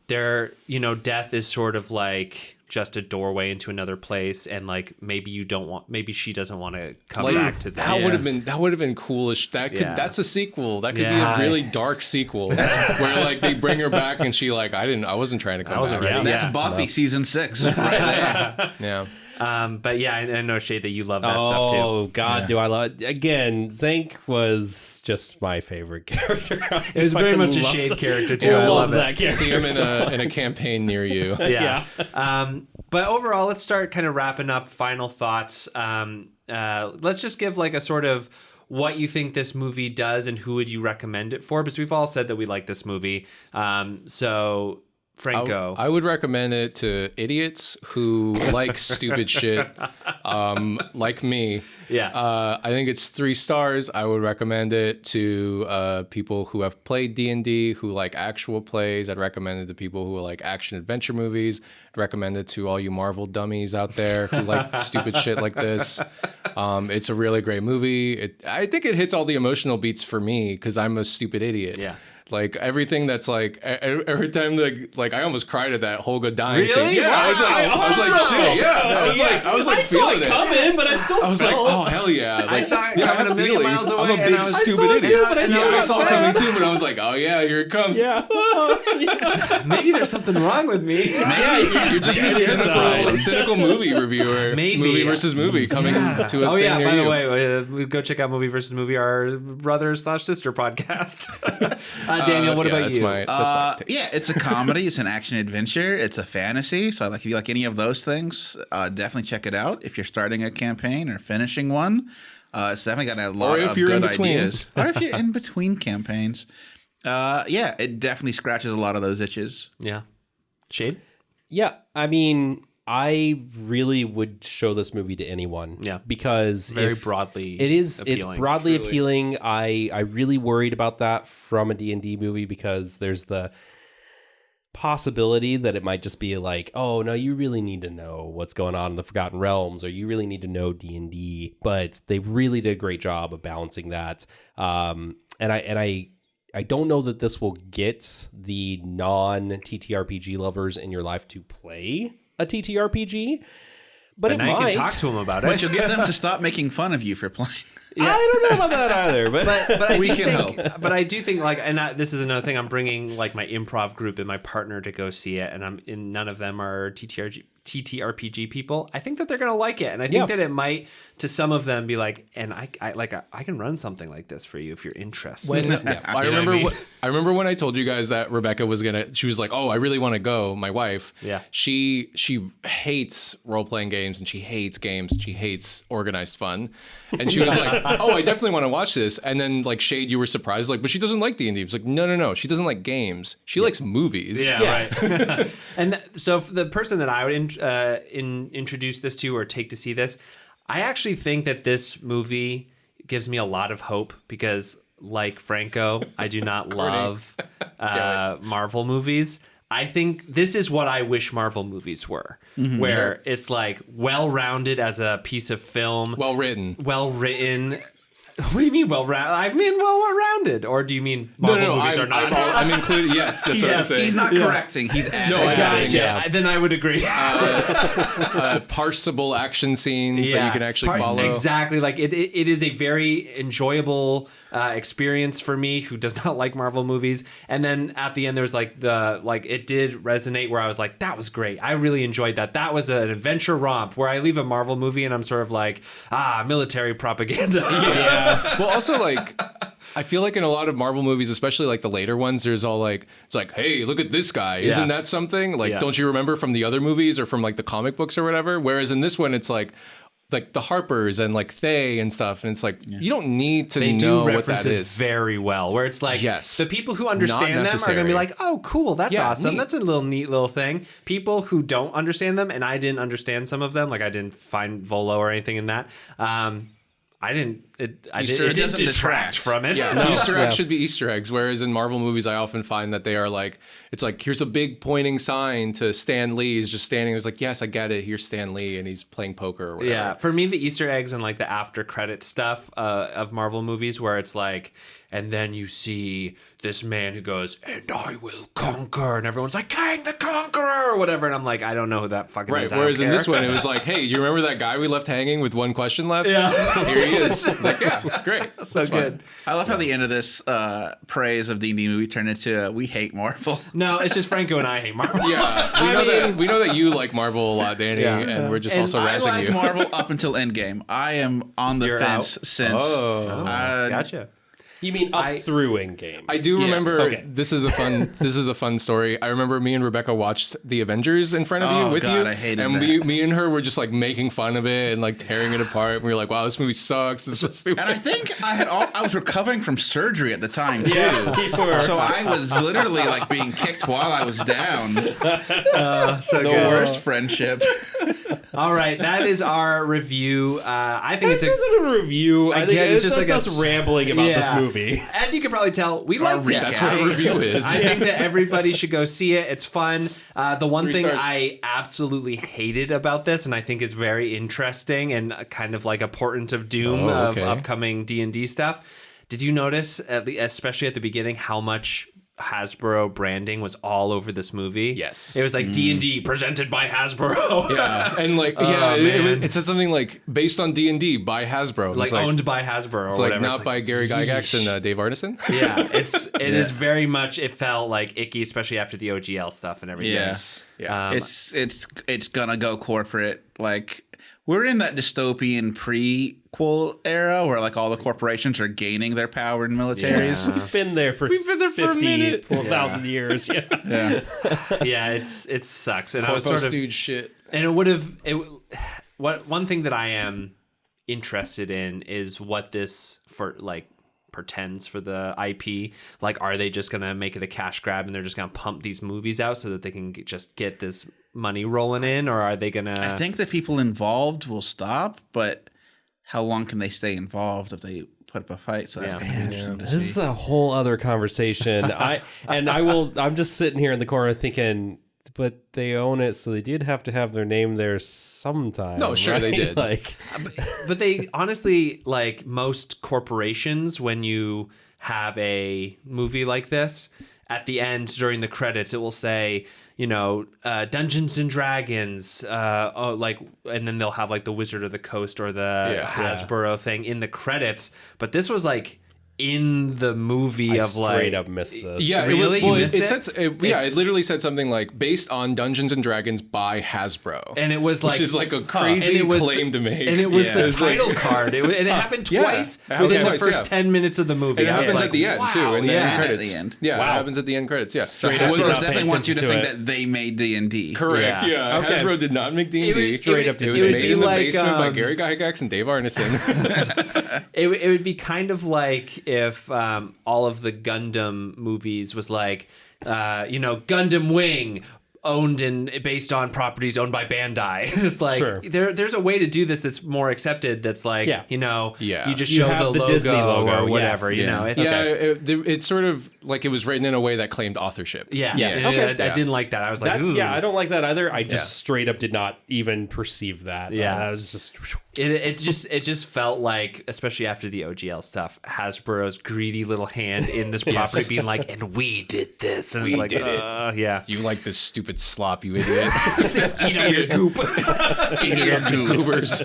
death is sort of like just a doorway into another place, and like maybe she doesn't want to come Like, back to that. that would have been coolish. Yeah. That's a sequel. That could Yeah. be a really dark sequel where like they bring her back and she like I wasn't trying to come wasn't back. ready. That's Yeah. Buffy season 6 right there. Yeah. But yeah, I know, Shade, that you love that stuff too. Oh God, do I love it? Again, Zank was just my favorite character. It was very much a loved- Shade character too. I I love love that it. character. See him so in a campaign near you. Yeah. But overall, let's start kind of wrapping up. Final thoughts. Let's just give like a sort of what you think this movie does and who would you recommend it for, because we've all said that we like this movie. So Franco. I would recommend it to idiots who like stupid shit, like me. Yeah. I think it's 3 stars. I would recommend it to people who have played D&D, who like actual plays. I'd recommend it to people who like action adventure movies. I'd recommend it to all you Marvel dummies out there who like stupid shit like this. It's a really great movie. I think it hits all the emotional beats for me because I'm a stupid idiot. Yeah. Like everything that's like every time like I almost cried at that Holga dying Really? scene. Yeah, I was like shit. Yeah, I was like feeling it. coming, but I still I was like, oh hell yeah! Like, I saw it yeah, I coming have a million feelings. miles I'm away, a and big I was- stupid I saw it idiot. too, but I And still I got saw it sad. coming too, but I was like, oh yeah, here it comes. Yeah. Maybe there's something wrong with me. You're just a cynical movie reviewer. Maybe. Movie versus movie coming to a Oh thing yeah! near By the you. way, we go check out Movie versus Movie, our brother/sister podcast. Daniel, what yeah, about that's you? My, that's my take. Yeah, it's a comedy. It's an action adventure. It's a fantasy. So if you like any of those things, definitely check it out. If you're starting a campaign or finishing one, it's definitely got a lot if of you're in good between. ideas. Or if you're in between campaigns, yeah, it definitely scratches a lot of those itches. Yeah, Shade. Yeah, I mean, I really would show this movie to anyone. Yeah. Because Very if- broadly. It is. appealing. It's broadly Truly. appealing. I really worried about that from a D&D movie because there's the possibility that it might just be like, oh no, you really need to know what's going on in the Forgotten Realms, or you really need to know D&D. But they really did a great job of balancing that. And I don't know that this will get the non-TTRPG lovers in your life to play a TTRPG, but it And I might. can talk to him about But it. you'll get them to stop making fun of you for playing. I don't know about that either, but But I We do can think, but I do think like, and this is another thing. I'm bringing like my improv group and my partner to go see it, and none of them are TTRPG people. I think that they're gonna like it, and I think Yeah. that it might to some of them be like, and I can run something like this for you if you're interested. When You know I what remember, mean? I remember when I told you guys that Rebecca was gonna. She was like, "Oh, I really want to go." My wife. Yeah. She hates role playing games and she hates games. She hates organized fun, and she was like, "Oh, I definitely want to watch this." And then like Shade, you were surprised, like, but she doesn't like D&D. It's like, no, she doesn't like games. She likes movies. Yeah, right. And so for the person that I would introduce this to or take to see this, I actually think that this movie gives me a lot of hope because, like Franco, I do not love Marvel movies. I think this is what I wish Marvel movies were, where it's like well-rounded as a piece of film, Well written. well-written. What do you mean well-rounded? I mean well-rounded. Or do you mean Marvel movies are not? I'm included. Yes, that's what I'm saying. He's not correcting. He's adding. No, I got it. Gotcha. Yeah. Then I would agree. Parsable action scenes that you can actually follow. Exactly. Like it is a very enjoyable experience for me who does not like Marvel movies. And then at the end, there's it did resonate where I was like, that was great. I really enjoyed that. That was an adventure romp where I leave a Marvel movie and I'm sort of like, military propaganda. yeah. Well, also like I feel like in a lot of Marvel movies, especially like the later ones, there's all like it's like, hey, look at this guy. Yeah. Isn't that something? Like, Yeah. don't you remember from the other movies or from like the comic books or whatever? Whereas in this one, it's like the Harpers and like Thay and stuff, and it's like you don't need to They know do what that references is. very well, where it's like Yes. the people who understand them are going to necessary. be like, oh, cool, that's Yeah, awesome. neat. That's a little neat little thing. People who don't understand them, and I didn't understand some of them, like I didn't find Volo or anything in that. I didn't. It Easter didn't doesn't detract detract. from it. Yeah, Easter Yeah. eggs should be Easter eggs. Whereas in Marvel movies, I often find that they are like, it's like, here's a big pointing sign to Stan Lee. He's just standing there. It's like, yes, I get it. Here's Stan Lee and he's playing poker or whatever. Yeah, for me, the Easter eggs and like the after credit stuff of Marvel movies, where it's like, and then you see this man who goes, "And I will conquer," and everyone's like, "Kang the Conqueror," or whatever, and I'm like, I don't know who that fucking Right. is. I don't Whereas in care. this one, it was like, hey, you remember that guy we left hanging with one question left? Yeah. Here he is. Like, yeah, great. so good. I love how the end of this praise of D&D movie turned into we hate Marvel. No, it's just Franco and I hate Marvel. Yeah, we know that you like Marvel a lot, Danny, Yeah. and we're just And also I razzing like you. Marvel up until Endgame. I am on the You're fence out. since. Oh. Gotcha. You mean up through in game? I do remember Okay. this is a fun story. I remember me and Rebecca watched The Avengers in front of you with God, you. I hated and that. me and her were just like making fun of it and like tearing it apart. And we were like, wow, this movie sucks. It's so stupid. And I think I was recovering from surgery at the time too. You were. So I was literally like being kicked while I was down. So The good. worst friendship. All right, that is our review. I think This it's a isn't a review. I think Again, it's it's just just like us a- rambling about this Yeah. movie. As you can probably tell, we liked it. That's what a review is. I think that everybody should go see it. It's fun. The one 3 thing stars. I absolutely hated about this, and I think is very interesting and kind of like a portent of doom Oh, of okay. upcoming D&D stuff. Did you notice, especially at the beginning, how much Hasbro branding was all over this movie? Yes. It was like D&D presented by Hasbro. Yeah, and like Oh, man. it said something like based on D&D by Hasbro. like It's owned by Hasbro or It's like whatever. not It's by like, Gary Gygax yeesh. and Dave Arneson. Yeah, it is very much. It felt like icky, especially after the OGL stuff and everything. Yes. Yeah. It's gonna go corporate. Like we're in that dystopian prequel era where like all the corporations are gaining their power in militaries. We've been there for We've been there for a minute. 50,000 years. Yeah. Yeah. Yeah, it sucks, and I was Corpo sort of, stooge shit. and it would have. One thing that I am interested in is what this pretends for the IP. Like, are they just gonna make it a cash grab and they're just gonna pump these movies out so that they can just get this money rolling in, or are they gonna? I think the people involved will stop, but how long can they stay involved if they put up a fight? So that's Yeah. gonna be interesting to This see. is a whole other conversation. I'm just sitting here in the corner thinking, but they own it, so they did have to have their name there sometime. No, sure, they right? did. Like, But they honestly, like most corporations, when you have a movie like this, at the end during the credits, it will say, Dungeons and Dragons, and then they'll have like the Wizard of the Coast or the Hasbro thing in the credits. But this was like in the movie I of like straight up missed this. Yeah, Really? You it missed it? says it literally said something like based on Dungeons and Dragons by Hasbro, and it was like, which is like a and crazy it was claim to make. And it was Yeah. the It's like- title card. And it happened Yeah, twice it happened within the twice, first yeah. 10 minutes of the movie. And it I was happens like, at the end wow, too, in the yeah. end At credits. the end. Yeah, Wow. it happens at the end credits. Yeah, Straight Hasbro up. It was not definitely paying wants you to attention think to it. that they made D&D. correct. Yeah. Yeah, Okay. Hasbro did not make D&D. Straight up It did was not. made be in the like, basement by Gary Gygax and Dave Arneson. It would be kind of like if all of the Gundam movies was like, Gundam Wing, owned and based on properties owned by Bandai. It's like Sure. there's a way to do this that's more accepted. That's like, Yeah. Yeah. you just You show have the the Disney logo, or yeah. whatever. You Yeah. know, it's, Yeah, it's sort of like it was written in a way that claimed authorship. yeah. Yeah. And Okay. I didn't like that. I was like, That's ooh. I don't like that either. I just Yeah. straight up did not even perceive that. Yeah. That was just It just felt like, especially after the OGL stuff, Hasbro's greedy little hand in this property being like, and we did this, and We it's like, did it. yeah. You like this stupid slop, you idiot. Eat up your goop. Goobers.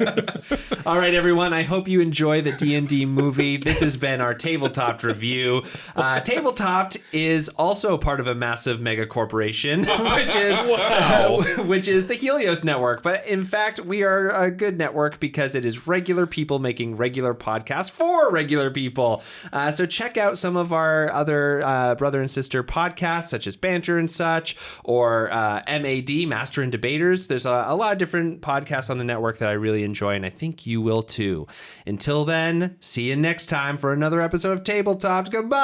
All right, everyone. I hope you enjoy the D&D movie. This has been our Tabletop review. Tabletop is also part of a massive mega corporation, which is the Helios Network. But in fact, we are a good network because it is regular people making regular podcasts for regular people. So check out some of our other brother and sister podcasts, such as Banter and Such, or MAD, Master and Debaters. There's a lot of different podcasts on the network that I really enjoy, and I think you will too. Until then, see you next time for another episode of Tabletops. Goodbye!